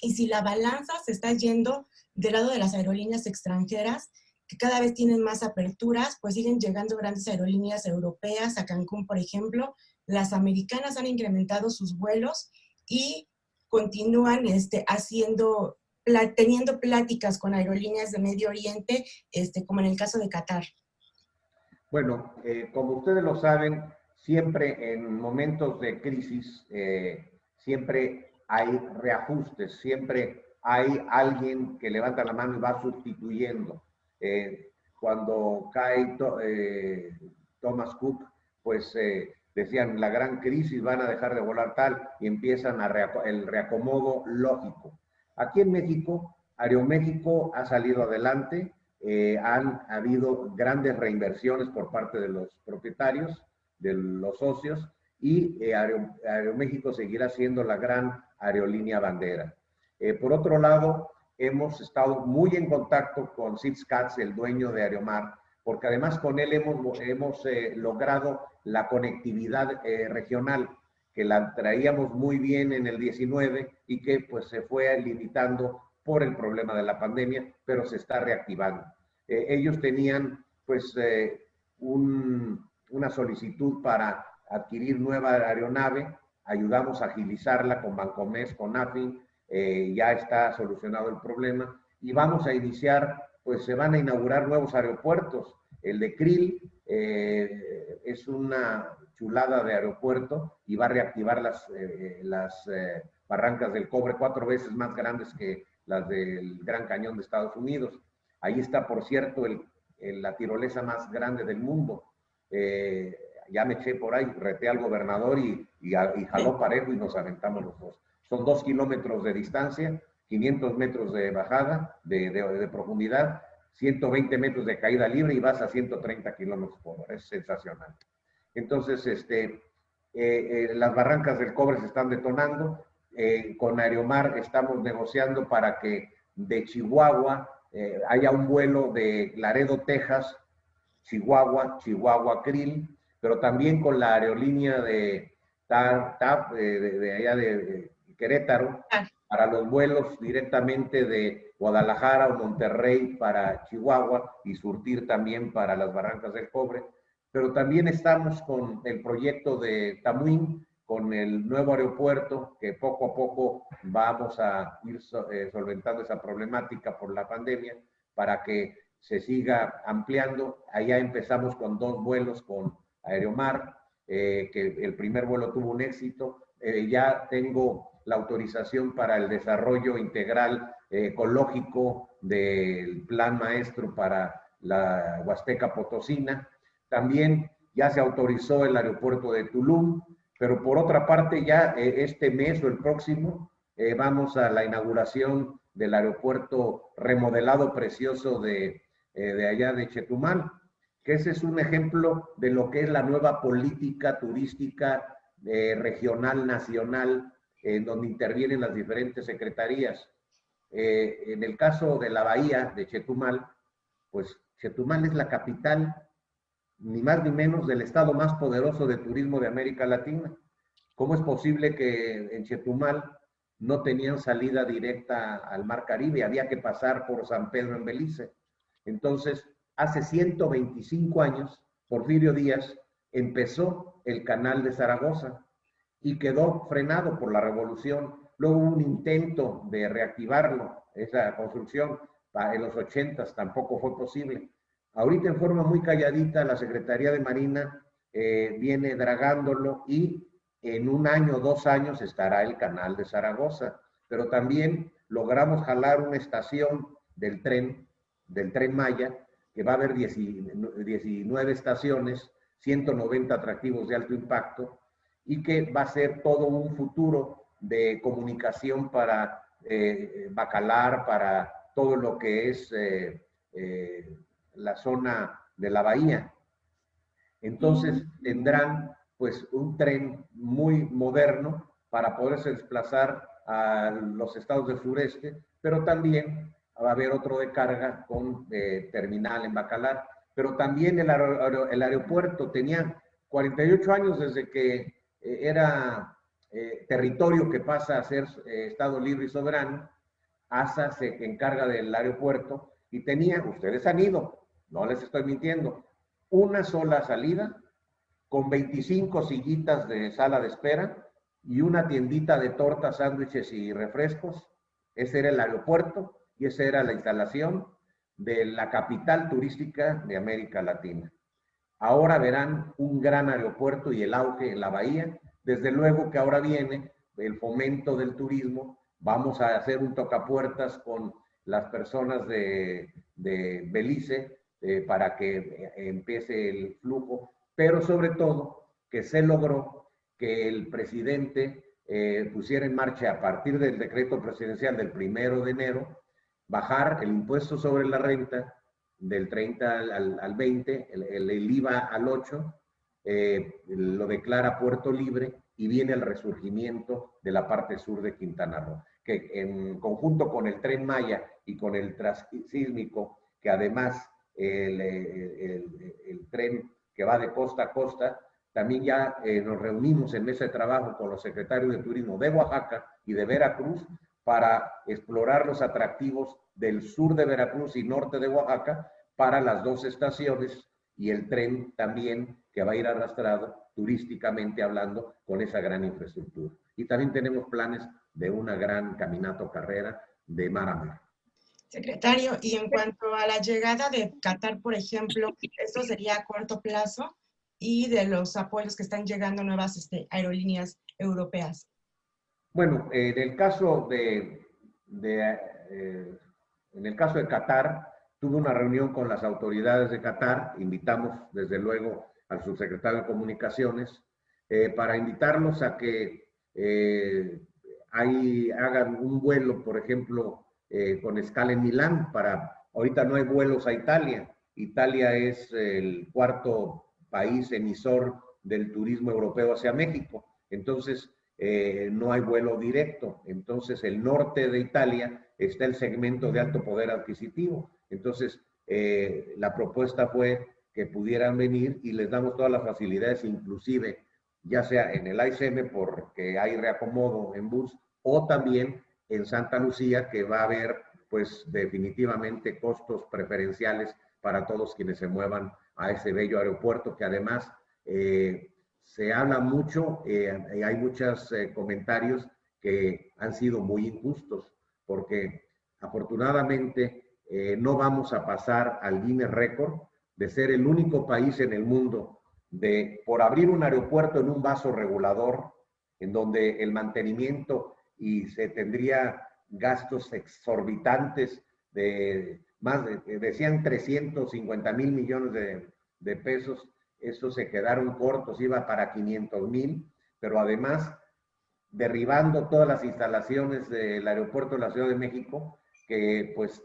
Y si la balanza se está yendo del lado de las aerolíneas extranjeras, que cada vez tienen más aperturas, pues siguen llegando grandes aerolíneas europeas a Cancún, por ejemplo. Las americanas han incrementado sus vuelos y continúan teniendo pláticas con aerolíneas de Medio Oriente, como en el caso de Qatar. Bueno, como ustedes lo saben, siempre en momentos de crisis, siempre hay reajustes, siempre hay alguien que levanta la mano y va sustituyendo. Cuando cae Thomas Cook, pues decían, la gran crisis, van a dejar de volar tal, y empiezan el reacomodo lógico. Aquí en México, Aeroméxico ha salido adelante, han habido grandes reinversiones por parte de los propietarios, de los socios, y Aeroméxico seguirá siendo la gran aerolínea bandera. Por otro lado, hemos estado muy en contacto con Seats Katz, el dueño de Aeromar, porque además con él hemos logrado la conectividad regional, que la traíamos muy bien en el 19 y que pues se fue limitando por el problema de la pandemia, pero se está reactivando. Ellos tenían pues una solicitud para adquirir nueva aeronave, ayudamos a agilizarla con Bancomext, con AFI, ya está solucionado el problema y vamos a iniciar, pues se van a inaugurar nuevos aeropuertos. El de Krill es una chulada de aeropuerto y va a reactivar las Barrancas del Cobre, 4 veces más grandes que las del Gran Cañón de Estados Unidos. Ahí está, por cierto, la tirolesa más grande del mundo. Ya me eché por ahí, reté al gobernador y jaló parejo y nos aventamos los dos. Son 2 kilómetros de distancia, 500 metros de bajada, de profundidad, 120 metros de caída libre y vas a 130 kilómetros por hora. Es sensacional. Entonces, las Barrancas del Cobre se están detonando. Con Aeromar estamos negociando para que de Chihuahua haya un vuelo de Laredo, Texas, Chihuahua, Krill, pero también con la aerolínea de TAP, de allá de Querétaro, para los vuelos directamente de Guadalajara o Monterrey para Chihuahua y surtir también para las Barrancas del Cobre. Pero también estamos con el proyecto de Tamuín, con el nuevo aeropuerto, que poco a poco vamos a ir solventando esa problemática por la pandemia para que se siga ampliando. Allá empezamos con 2 vuelos con Aeromar, que el primer vuelo tuvo un éxito. Ya tengo la autorización para el desarrollo integral ecológico del plan maestro para la Huasteca Potosina. También ya se autorizó el aeropuerto de Tulum, pero por otra parte ya este mes o el próximo vamos a la inauguración del aeropuerto remodelado precioso de allá de Chetumal, que ese es un ejemplo de lo que es la nueva política turística regional, nacional, en donde intervienen las diferentes secretarías. En el caso de la bahía de Chetumal, pues Chetumal es la capital, ni más ni menos, del estado más poderoso de turismo de América Latina. ¿Cómo es posible que en Chetumal no tenían salida directa al Mar Caribe? Había que pasar por San Pedro en Belice. Entonces, hace 125 años, Porfirio Díaz empezó el canal de Zaragoza y quedó frenado por la revolución. Luego hubo un intento de reactivarlo, esa construcción, en los 80s tampoco fue posible. Ahorita en forma muy calladita la Secretaría de Marina viene dragándolo y en 1 año, 2 años estará el canal de Zaragoza. Pero también logramos jalar una estación del tren Maya, que va a haber 19 estaciones, 190 atractivos de alto impacto, y que va a ser todo un futuro de comunicación para Bacalar, para todo lo que es la zona de la bahía. Entonces tendrán pues un tren muy moderno para poderse desplazar a los estados del sureste, pero también va a haber otro de carga con terminal en Bacalar. Pero también el aeropuerto tenía 48 años desde que era territorio que pasa a ser estado libre y soberano. ASA se encarga del aeropuerto y tenía, ustedes han ido, no les estoy mintiendo, una sola salida con 25 sillitas de sala de espera y una tiendita de tortas, sándwiches y refrescos. Ese era el aeropuerto y esa era la instalación de la capital turística de América Latina. ahora verán un gran aeropuerto y el auge en la bahía. Desde luego que ahora viene el fomento del turismo. Vamos a hacer un tocapuertas con las personas de Belice para que empiece el flujo, pero sobre todo que se logró que el presidente pusiera en marcha a partir del decreto presidencial del 1 de enero, bajar el impuesto sobre la renta del 30 al 20, el IVA al 8, lo declara puerto libre y viene el resurgimiento de la parte sur de Quintana Roo, que en conjunto con el Tren Maya y con el transísmico, que además el tren que va de costa a costa, también ya nos reunimos en mesa de trabajo con los secretarios de turismo de Oaxaca y de Veracruz para explorar los atractivos del sur de Veracruz y norte de Oaxaca para las dos estaciones y el tren también que va a ir arrastrado turísticamente hablando con esa gran infraestructura. Y también tenemos planes de una gran caminata o carrera de mar a mar. Secretario, y en cuanto a la llegada de Qatar, por ejemplo, esto sería a corto plazo, y de los apoyos que están llegando nuevas aerolíneas europeas. Bueno, en el caso de Qatar, tuve una reunión con las autoridades de Qatar, invitamos desde luego al subsecretario de Comunicaciones, para invitarlos a que hagan un vuelo, por ejemplo, con escala en Milán. Ahorita no hay vuelos a Italia. Italia es el cuarto país emisor del turismo europeo hacia México. Entonces, no hay vuelo directo. Entonces, el norte de Italia está el segmento de alto poder adquisitivo. Entonces, la propuesta fue que pudieran venir y les damos todas las facilidades, inclusive, ya sea en el AICM, porque hay reacomodo en bus, o también en Santa Lucía, que va a haber, pues, definitivamente costos preferenciales para todos quienes se muevan a ese bello aeropuerto, que además se habla mucho, hay muchos comentarios que han sido muy injustos, porque afortunadamente no vamos a pasar al Guinness Record de ser el único país en el mundo por abrir un aeropuerto en un vaso regulador, en donde el mantenimiento y se tendría gastos exorbitantes de más decían 350,000 millones de pesos, esos se quedaron cortos, iba para 500,000, pero además derribando todas las instalaciones del aeropuerto de la Ciudad de México, que pues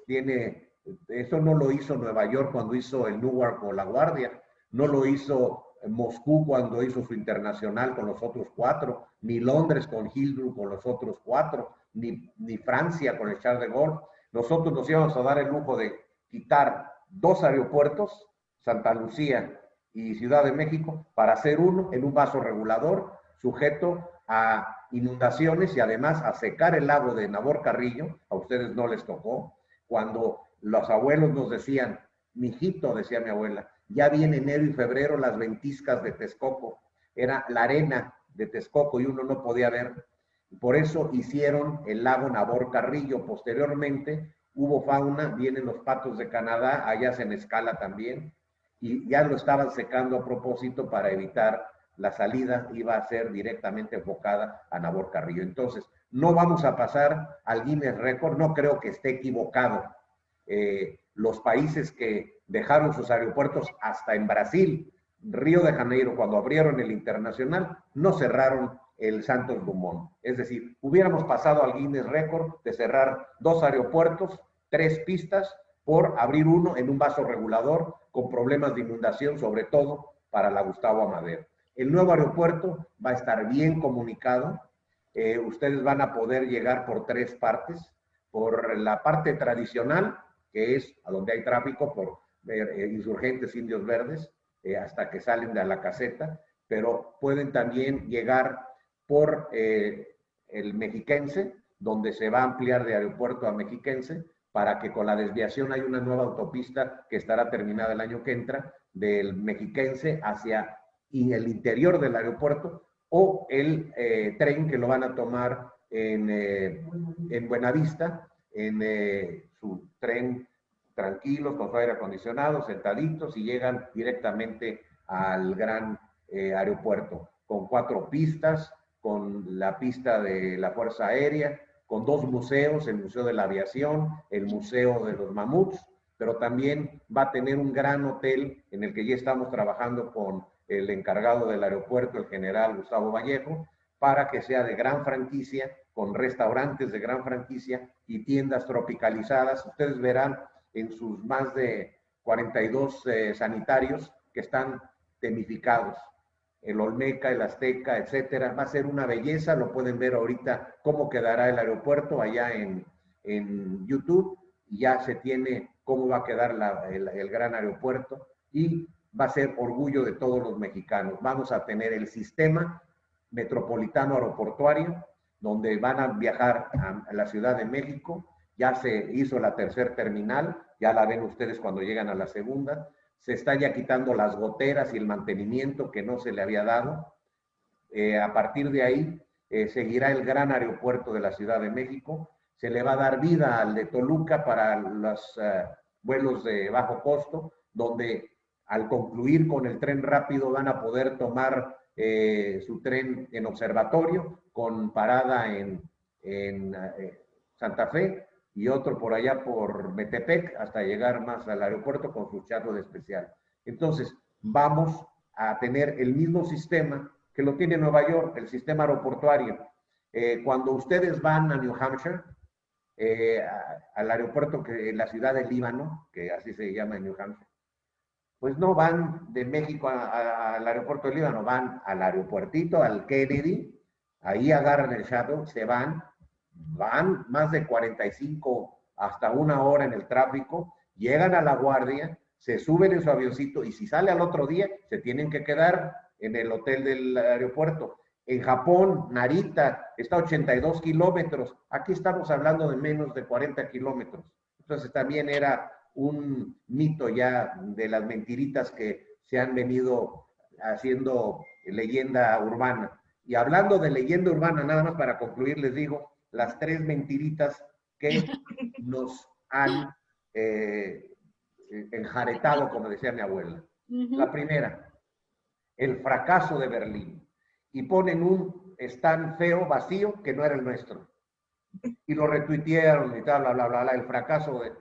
eso no lo hizo Nueva York cuando hizo el Newark o LaGuardia, no lo hizo Moscú cuando hizo su internacional con los otros 4, ni Londres con Heathrow con los otros 4, ni Francia con el Charles de Gaulle. Nosotros nos íbamos a dar el lujo de quitar 2 aeropuertos, Santa Lucía y Ciudad de México, para hacer uno en un vaso regulador, sujeto a inundaciones y además a secar el lago de Nabor Carrillo. A ustedes no les tocó. Cuando los abuelos nos decían, mijito, decía mi abuela, ya viene enero y febrero las ventiscas de Texcoco. Era la arena de Texcoco y uno no podía ver. Por eso hicieron el lago Nabor Carrillo. Posteriormente hubo fauna, vienen los patos de Canadá, allá se escala también, y ya lo estaban secando a propósito para evitar la salida, iba a ser directamente enfocada a Nabor Carrillo. Entonces, no vamos a pasar al Guinness Record, no creo que esté equivocado. Los países que dejaron sus aeropuertos, hasta en Brasil, Río de Janeiro, cuando abrieron el internacional, no cerraron el Santos Dumont. Es decir, hubiéramos pasado al Guinness Record de cerrar 2 aeropuertos, 3 pistas, por abrir uno en un vaso regulador con problemas de inundación, sobre todo para la Gustavo Amadero. El nuevo aeropuerto va a estar bien comunicado. Ustedes van a poder llegar por 3 partes. Por la parte tradicional, que es a donde hay tráfico, por Insurgentes, Indios Verdes, hasta que salen de la caseta, pero pueden también llegar por el Mexiquense, donde se va a ampliar de aeropuerto a Mexiquense, para que con la desviación hay una nueva autopista que estará terminada el año que entra, del Mexiquense hacia el interior del aeropuerto, o el tren que lo van a tomar en Buenavista, en su tren tranquilos, con su aire acondicionado, sentaditos, y llegan directamente al gran aeropuerto, con 4 pistas, con la pista de la Fuerza Aérea, con 2 museos, el Museo de la Aviación, el Museo de los Mamuts, pero también va a tener un gran hotel en el que ya estamos trabajando con el encargado del aeropuerto, el general Gustavo Vallejo, para que sea de gran franquicia, con restaurantes de gran franquicia y tiendas tropicalizadas. Ustedes verán en sus más de 42 sanitarios que están temificados. El Olmeca, el Azteca, etcétera. Va a ser una belleza, lo pueden ver ahorita cómo quedará el aeropuerto allá en YouTube. Ya se tiene cómo va a quedar el gran aeropuerto y va a ser orgullo de todos los mexicanos. Vamos a tener el sistema metropolitano aeroportuario, donde van a viajar a la Ciudad de México. Ya se hizo la tercera terminal, ya la ven ustedes cuando llegan a la segunda. Se está ya quitando las goteras y el mantenimiento que no se le había dado. A partir de ahí, seguirá el gran aeropuerto de la Ciudad de México. Se le va a dar vida al de Toluca para los vuelos de bajo costo, donde al concluir con el tren rápido van a poder tomar su tren en observatorio, con parada en Santa Fe y otro por allá por Metepec, hasta llegar más al aeropuerto con su charro de especial. Entonces, vamos a tener el mismo sistema que lo tiene Nueva York, el sistema aeroportuario. Cuando ustedes van a New Hampshire, al aeropuerto en la ciudad de Líbano, que así se llama en New Hampshire, pues no van de México al aeropuerto de Líbano, van al aeropuertito, al Kennedy, ahí agarran el shuttle, se van más de 45 hasta 1 hora en el tráfico, llegan a La Guardia, se suben en su avioncito y si sale al otro día, se tienen que quedar en el hotel del aeropuerto. En Japón, Narita, está a 82 kilómetros. Aquí estamos hablando de menos de 40 kilómetros. Entonces también era un mito ya de las mentiritas que se han venido haciendo leyenda urbana. Y hablando de leyenda urbana, nada más para concluir, les digo las 3 mentiritas que nos han enjaretado, como decía mi abuela. La primera, el fracaso de Berlín. Y ponen un stand feo, vacío, que no era el nuestro. Y lo retuitearon y tal, bla, bla, bla, el fracaso de...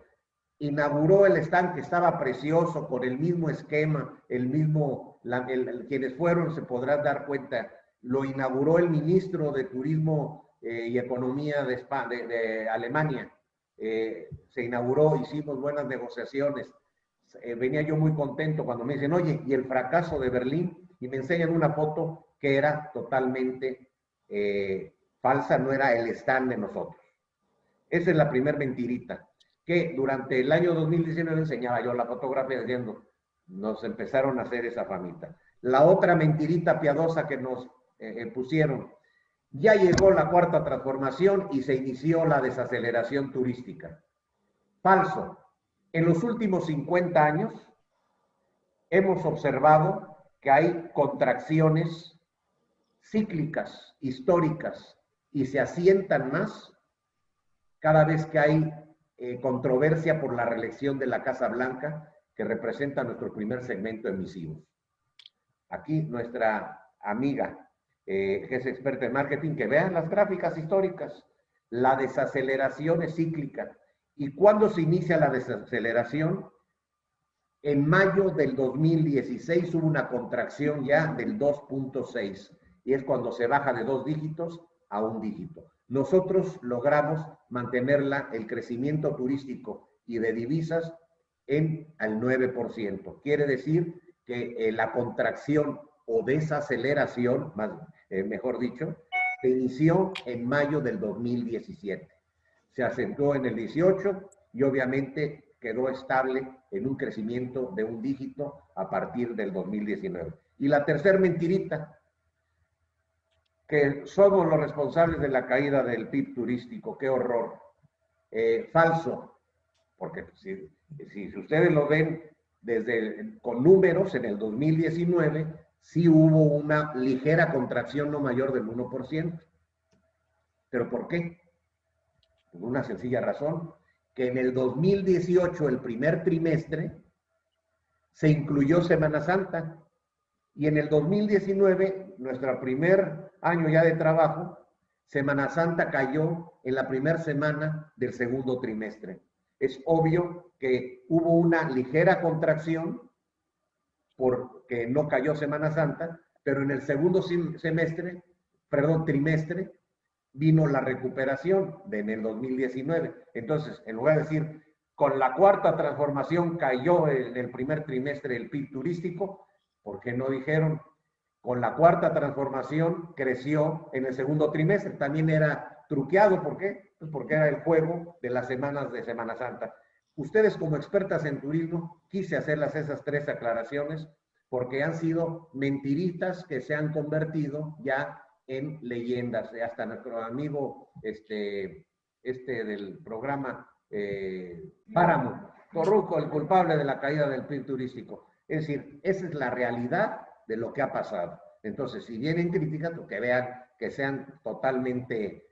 Inauguró el stand que estaba precioso, con el mismo esquema, quienes fueron se podrán dar cuenta, lo inauguró el ministro de Turismo y Economía de Alemania. Se inauguró, hicimos buenas negociaciones. Venía yo muy contento cuando me dicen, oye, ¿y el fracaso de Berlín? Y me enseñan una foto que era totalmente falsa, no era el stand de nosotros. Esa es la primera mentirita, que durante el año 2019 enseñaba yo la fotografía diciendo, nos empezaron a hacer esa famita. La otra mentirita piadosa que nos pusieron, ya llegó la cuarta transformación y se inició la desaceleración turística. Falso. En los últimos 50 años hemos observado que hay contracciones cíclicas, históricas, y se asientan más cada vez que hay controversia por la reelección de la Casa Blanca, que representa nuestro primer segmento emisivo. Aquí nuestra amiga, que es experta en marketing, que vean las gráficas históricas. La desaceleración es cíclica. ¿Y cuándo se inicia la desaceleración? En mayo del 2016 hubo una contracción ya del 2.6 y es cuando se baja de 2 dígitos a 1 dígito. Nosotros logramos mantenerla, el crecimiento turístico y de divisas, al 9%. Quiere decir que la contracción o desaceleración, mejor dicho, se inició en mayo del 2017. Se acentuó en el 18 y obviamente quedó estable en un crecimiento de 1 dígito a partir del 2019. Y la tercera mentirita, que somos los responsables de la caída del PIB turístico. ¡Qué horror! Falso, porque si ustedes lo ven con números, en el 2019 sí hubo una ligera contracción no mayor del 1%. ¿Pero por qué? Por una sencilla razón, que en el 2018, el primer trimestre, se incluyó Semana Santa Y en el 2019, nuestro primer año ya de trabajo, Semana Santa cayó en la primera semana del segundo trimestre. Es obvio que hubo una ligera contracción porque no cayó Semana Santa, pero en el segundo trimestre, vino la recuperación en el 2019. Entonces, en lugar de decir, con la cuarta transformación cayó en el primer trimestre el PIB turístico, ¿por qué no dijeron, con la cuarta transformación creció en el segundo trimestre? También era truqueado, ¿por qué? Pues porque era el juego de las semanas de Semana Santa. Ustedes como expertas en turismo, quise hacerlas esas tres aclaraciones porque han sido mentiritas que se han convertido ya en leyendas. Hasta nuestro amigo del programa Páramo, Torruco, el culpable de la caída del PIB turístico. Es decir, esa es la realidad de lo que ha pasado. Entonces, si vienen críticas, que vean que sean totalmente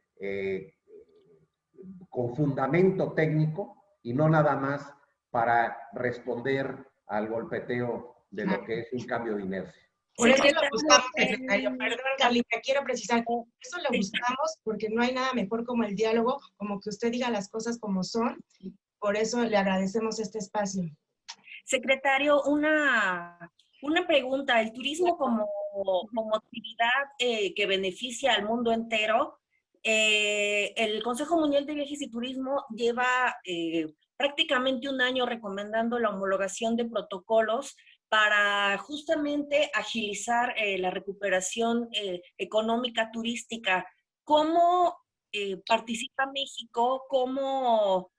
con fundamento técnico y no nada más para responder al golpeteo de lo que es un cambio de inercia. Por eso lo buscamos, secretario. Perdón, Carlita, quiero precisar. Eso lo buscamos porque no hay nada mejor como el diálogo, como que usted diga las cosas como son. Por eso le agradecemos este espacio. Secretario, una pregunta. El turismo como actividad que beneficia al mundo entero, el Consejo Mundial de Viajes y Turismo lleva prácticamente un año recomendando la homologación de protocolos para justamente agilizar la recuperación económica turística. ¿Cómo participa México? ¿Cómo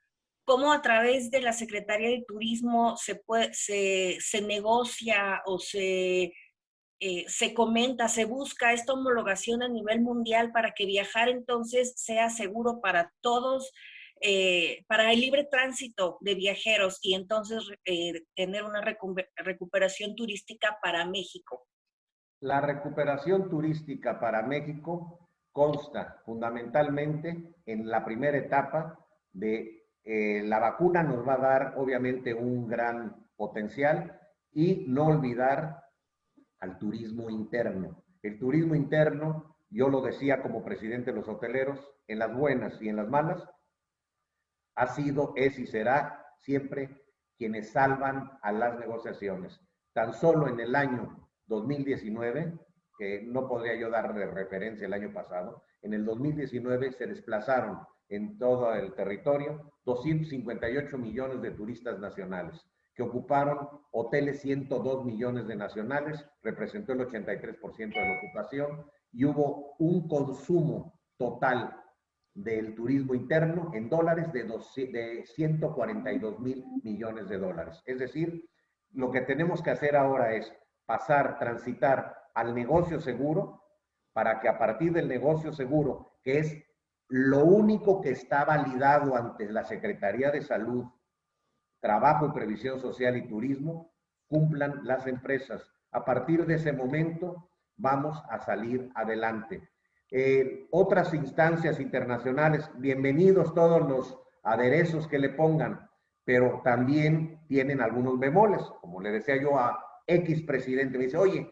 a través de la Secretaría de Turismo se negocia o se comenta, se busca esta homologación a nivel mundial para que viajar entonces sea seguro para todos, para el libre tránsito de viajeros y entonces tener una recuperación turística para México? La recuperación turística para México consta fundamentalmente en la primera etapa de la vacuna nos va a dar obviamente un gran potencial y no olvidar al turismo interno. El turismo interno, yo lo decía como presidente de los hoteleros, en las buenas y en las malas, ha sido, es y será siempre quienes salvan a las negociaciones. Tan solo en el año 2019, que no podría yo dar de referencia el año pasado, en el 2019 se desplazaron en todo el territorio 258 millones de turistas nacionales, que ocuparon hoteles 102 millones de nacionales, representó el 83% de la ocupación, y hubo un consumo total del turismo interno en dólares de 142 mil millones de dólares. Es decir, lo que tenemos que hacer ahora es transitar al negocio seguro, para que a partir del negocio seguro, que es lo único que está validado ante la Secretaría de Salud, Trabajo y Previsión Social y Turismo, cumplan las empresas. A partir de ese momento vamos a salir adelante. Otras instancias internacionales, bienvenidos todos los aderezos que le pongan, pero también tienen algunos bemoles. Como le decía yo a X presidente, me dice, oye,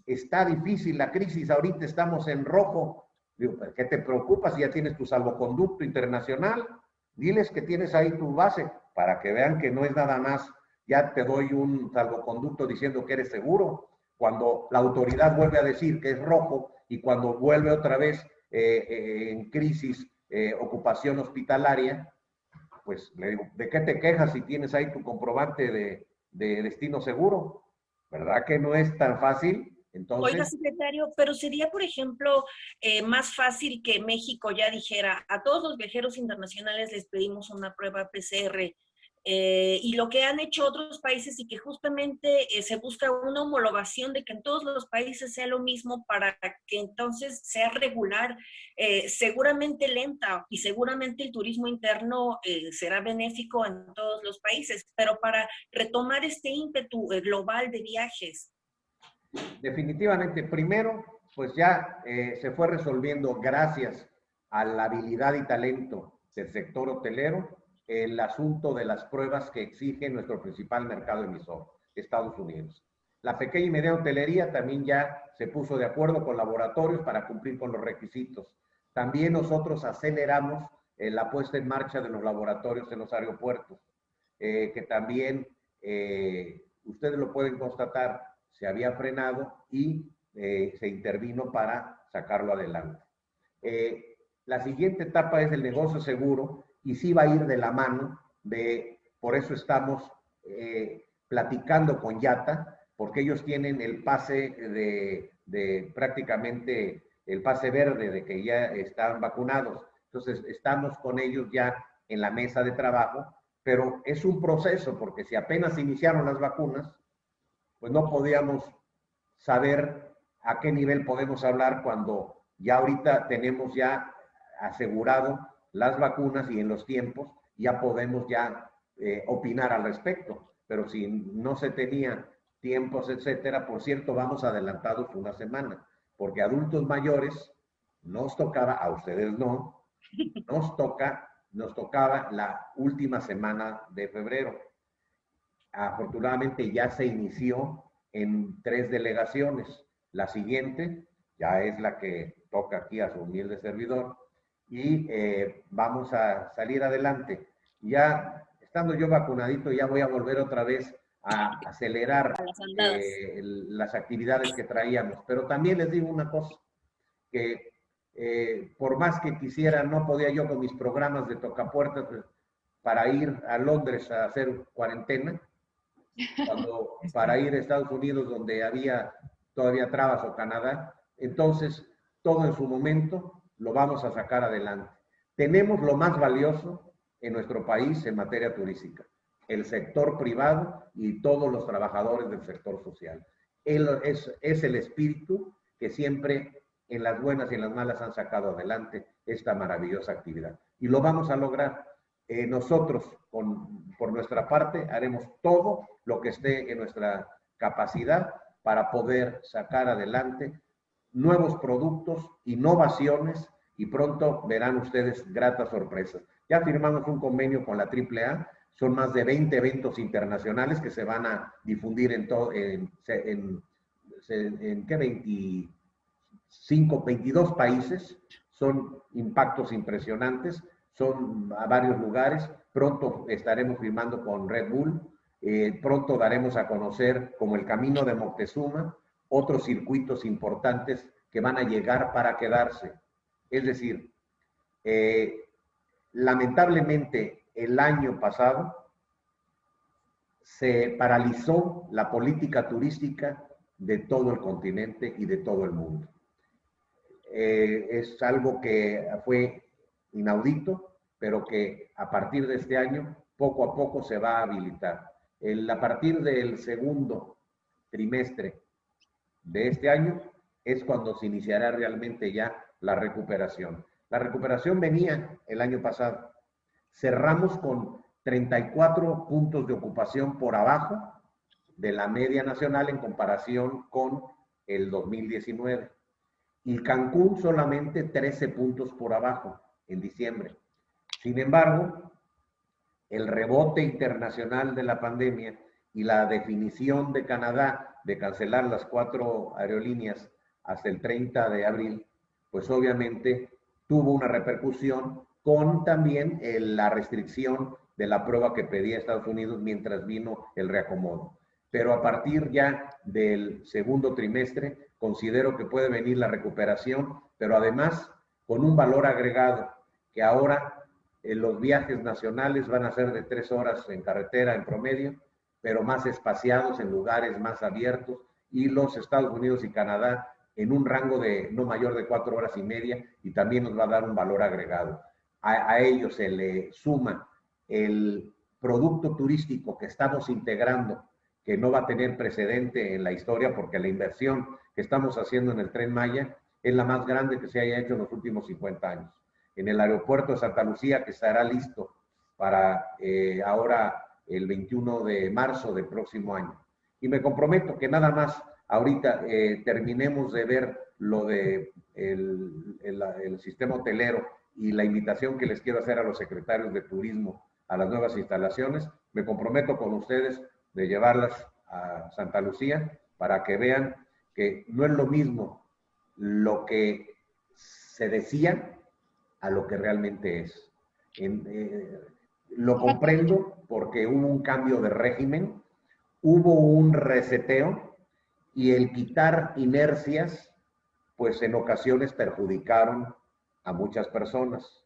está difícil la crisis, ahorita estamos en rojo. Digo, ¿qué te preocupas si ya tienes tu salvoconducto internacional? Diles que tienes ahí tu base para que vean que no es nada más, ya te doy un salvoconducto diciendo que eres seguro. Cuando la autoridad vuelve a decir que es rojo y cuando vuelve otra vez en crisis ocupación hospitalaria, pues le digo, ¿de qué te quejas si tienes ahí tu comprobante de destino seguro? ¿Verdad que no es tan fácil? Entonces, oiga, secretario, pero sería, por ejemplo, más fácil que México ya dijera, a todos los viajeros internacionales les pedimos una prueba PCR, y lo que han hecho otros países y que justamente se busca una homologación de que en todos los países sea lo mismo para que entonces sea regular, seguramente lenta y seguramente el turismo interno será benéfico en todos los países, pero para retomar este ímpetu global de viajes. Definitivamente, primero, pues ya se fue resolviendo gracias a la habilidad y talento del sector hotelero el asunto de las pruebas que exige nuestro principal mercado emisor, Estados Unidos. La pequeña y mediana hotelería también ya se puso de acuerdo con laboratorios para cumplir con los requisitos. También nosotros aceleramos la puesta en marcha de los laboratorios en los aeropuertos, que también ustedes lo pueden constatar, se había frenado y se intervino para sacarlo adelante. La siguiente etapa es el negocio seguro y sí va a ir de la mano por eso estamos platicando con IATA, porque ellos tienen el pase de prácticamente el pase verde de que ya están vacunados. Entonces estamos con ellos ya en la mesa de trabajo, pero es un proceso porque si apenas iniciaron las vacunas, pues no podíamos saber a qué nivel podemos hablar cuando ya ahorita tenemos ya asegurado las vacunas y en los tiempos ya podemos ya opinar al respecto. Pero si no se tenía tiempos, etcétera, por cierto, vamos adelantados una semana, porque adultos mayores nos tocaba, a ustedes no, nos tocaba la última semana de febrero. Afortunadamente ya se inició en 3 delegaciones. La siguiente ya es la que toca aquí a su humilde servidor y vamos a salir adelante. Ya estando yo vacunadito, ya voy a volver otra vez a acelerar las actividades que traíamos. Pero también les digo una cosa, que por más que quisiera, no podía yo con mis programas de tocapuertas para ir a Londres a hacer cuarentena, cuando para ir a Estados Unidos donde había todavía trabas o Canadá. Entonces, todo en su momento lo vamos a sacar adelante. Tenemos lo más valioso en nuestro país en materia turística, el sector privado y todos los trabajadores del sector social. Es el espíritu que siempre en las buenas y en las malas han sacado adelante esta maravillosa actividad. Y lo vamos a lograr. Nosotros, por nuestra parte, haremos todo lo que esté en nuestra capacidad para poder sacar adelante nuevos productos, innovaciones, y pronto verán ustedes gratas sorpresas. Ya firmamos un convenio con la AAA, son más de 20 eventos internacionales que se van a difundir en 22 países, son impactos impresionantes, son a varios lugares. Pronto estaremos firmando con Red Bull, pronto daremos a conocer como el Camino de Moctezuma, otros circuitos importantes que van a llegar para quedarse. Es decir, lamentablemente el año pasado se paralizó la política turística de todo el continente y de todo el mundo. Es algo que fue inaudito, pero que a partir de este año, poco a poco se va a habilitar. A partir del segundo trimestre de este año es cuando se iniciará realmente ya la recuperación. La recuperación venía el año pasado. Cerramos con 34 puntos de ocupación por abajo de la media nacional en comparación con el 2019. Y Cancún solamente 13 puntos por abajo en diciembre. Sin embargo, el rebote internacional de la pandemia y la definición de Canadá de cancelar las 4 aerolíneas hasta el 30 de abril, pues obviamente tuvo una repercusión con también la restricción de la prueba que pedía Estados Unidos mientras vino el reacomodo. Pero a partir ya del segundo trimestre, considero que puede venir la recuperación, pero además con un valor agregado, que ahora los viajes nacionales van a ser de 3 horas en carretera en promedio, pero más espaciados en lugares más abiertos, y los Estados Unidos y Canadá en un rango de no mayor de 4 horas y media, y también nos va a dar un valor agregado. A ello se le suma el producto turístico que estamos integrando, que no va a tener precedente en la historia, porque la inversión que estamos haciendo en el Tren Maya es la más grande que se haya hecho en los últimos 50 años. En el aeropuerto de Santa Lucía, que estará listo para ahora el 21 de marzo del próximo año. Y me comprometo que nada más ahorita terminemos de ver lo de el sistema hotelero y la invitación que les quiero hacer a los secretarios de turismo a las nuevas instalaciones. Me comprometo con ustedes de llevarlas a Santa Lucía para que vean que no es lo mismo lo que se decía a lo que realmente es. Lo comprendo porque hubo un cambio de régimen, hubo un reseteo y el quitar inercias, pues en ocasiones perjudicaron a muchas personas.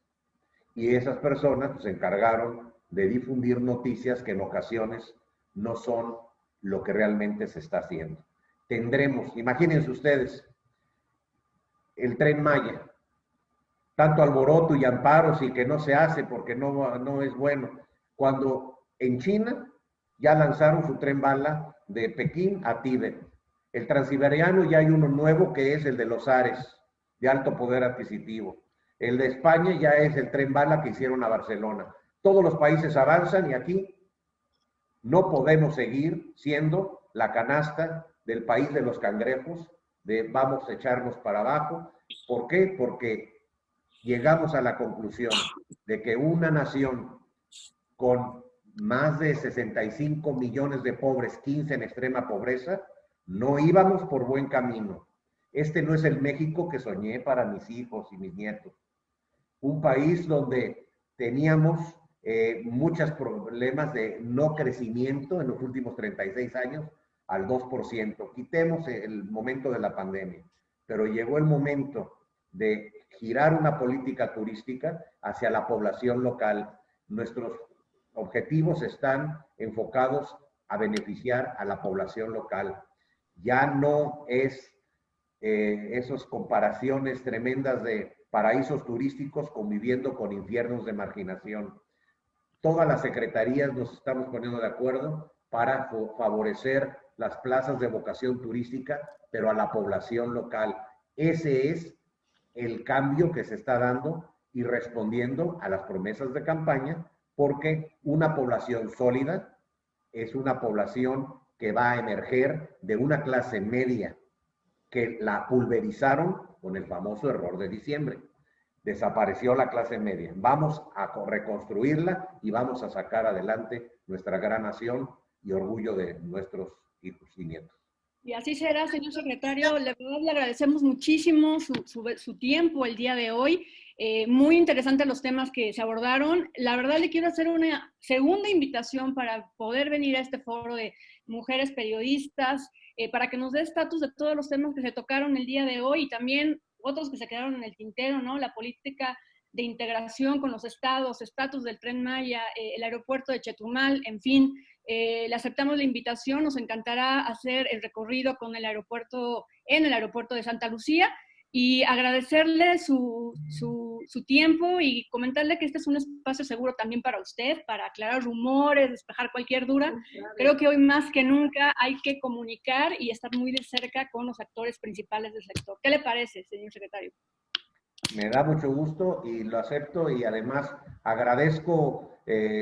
Y esas personas pues, se encargaron de difundir noticias que en ocasiones no son lo que realmente se está haciendo. Tendremos, imagínense ustedes, el Tren Maya, tanto alboroto y amparos y que no se hace porque no es bueno, cuando en China ya lanzaron su tren bala de Pekín a Tíbet. El transiberiano ya hay uno nuevo que es el de los Ares, de alto poder adquisitivo. El de España ya es el tren bala que hicieron a Barcelona. Todos los países avanzan y aquí no podemos seguir siendo la canasta del país de los cangrejos, de vamos a echarnos para abajo. ¿Por qué? Porque llegamos a la conclusión de que una nación con más de 65 millones de pobres, 15 en extrema pobreza, no íbamos por buen camino. Este no es el México que soñé para mis hijos y mis nietos. Un país donde teníamos muchos problemas de no crecimiento en los últimos 36 años al 2%. Quitemos el momento de la pandemia, pero llegó el momento de girar una política turística hacia la población local. Nuestros objetivos están enfocados a beneficiar a la población local. Ya no es esas comparaciones tremendas de paraísos turísticos conviviendo con infiernos de marginación. Todas las secretarías nos estamos poniendo de acuerdo para favorecer las plazas de vocación turística, pero a la población local. Ese es el cambio que se está dando y respondiendo a las promesas de campaña, porque una población sólida es una población que va a emerger de una clase media que la pulverizaron con el famoso error de diciembre. Desapareció la clase media. Vamos a reconstruirla y vamos a sacar adelante nuestra gran nación y orgullo de nuestros hijos y nietos. Y así será, señor secretario. La verdad le agradecemos muchísimo su tiempo el día de hoy. Muy interesantes los temas que se abordaron. La verdad le quiero hacer una segunda invitación para poder venir a este foro de mujeres periodistas, para que nos dé estatus de todos los temas que se tocaron el día de hoy y también otros que se quedaron en el tintero, ¿no? La política de integración con los estados, estatus del Tren Maya, el aeropuerto de Chetumal, en fin. Le aceptamos la invitación, nos encantará hacer el recorrido con el aeropuerto, en el aeropuerto de Santa Lucía, y agradecerle su tiempo y comentarle que este es un espacio seguro también para usted, para aclarar rumores, despejar cualquier duda. Creo que hoy más que nunca hay que comunicar y estar muy de cerca con los actores principales del sector. ¿Qué le parece, señor secretario? Me da mucho gusto y lo acepto, y además agradezco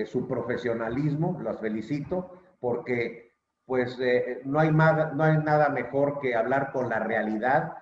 su profesionalismo, los felicito, porque pues no hay nada mejor que hablar con la realidad,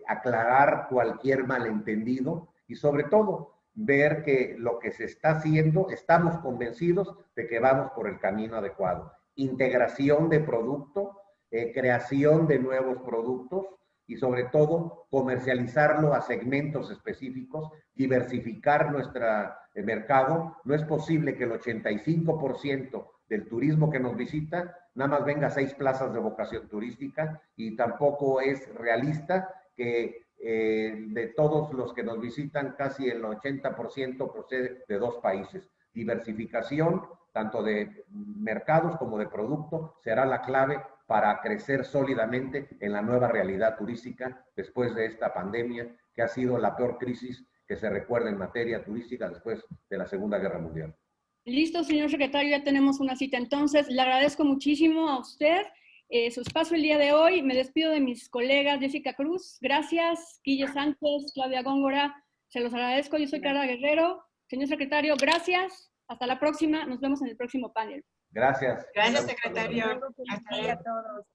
aclarar cualquier malentendido y sobre todo ver que lo que se está haciendo, estamos convencidos de que vamos por el camino adecuado. Integración de producto, creación de nuevos productos, y sobre todo comercializarlo a segmentos específicos, diversificar nuestro mercado. No es posible que el 85% del turismo que nos visita nada más venga a 6 plazas de vocación turística, y tampoco es realista que de todos los que nos visitan casi el 80% procede de 2 países. Diversificación tanto de mercados como de producto será la clave para crecer sólidamente en la nueva realidad turística después de esta pandemia, que ha sido la peor crisis que se recuerda en materia turística después de la Segunda Guerra Mundial. Listo, señor secretario, ya tenemos una cita. Entonces, le agradezco muchísimo a usted su espacio el día de hoy. Me despido de mis colegas Jessica Cruz. Gracias, Guille Sánchez, Claudia Góngora. Se los agradezco. Yo soy Clara Guerrero. Señor secretario, gracias. Hasta la próxima. Nos vemos en el próximo panel. Gracias. Gracias, secretario. Hasta luego. A todos.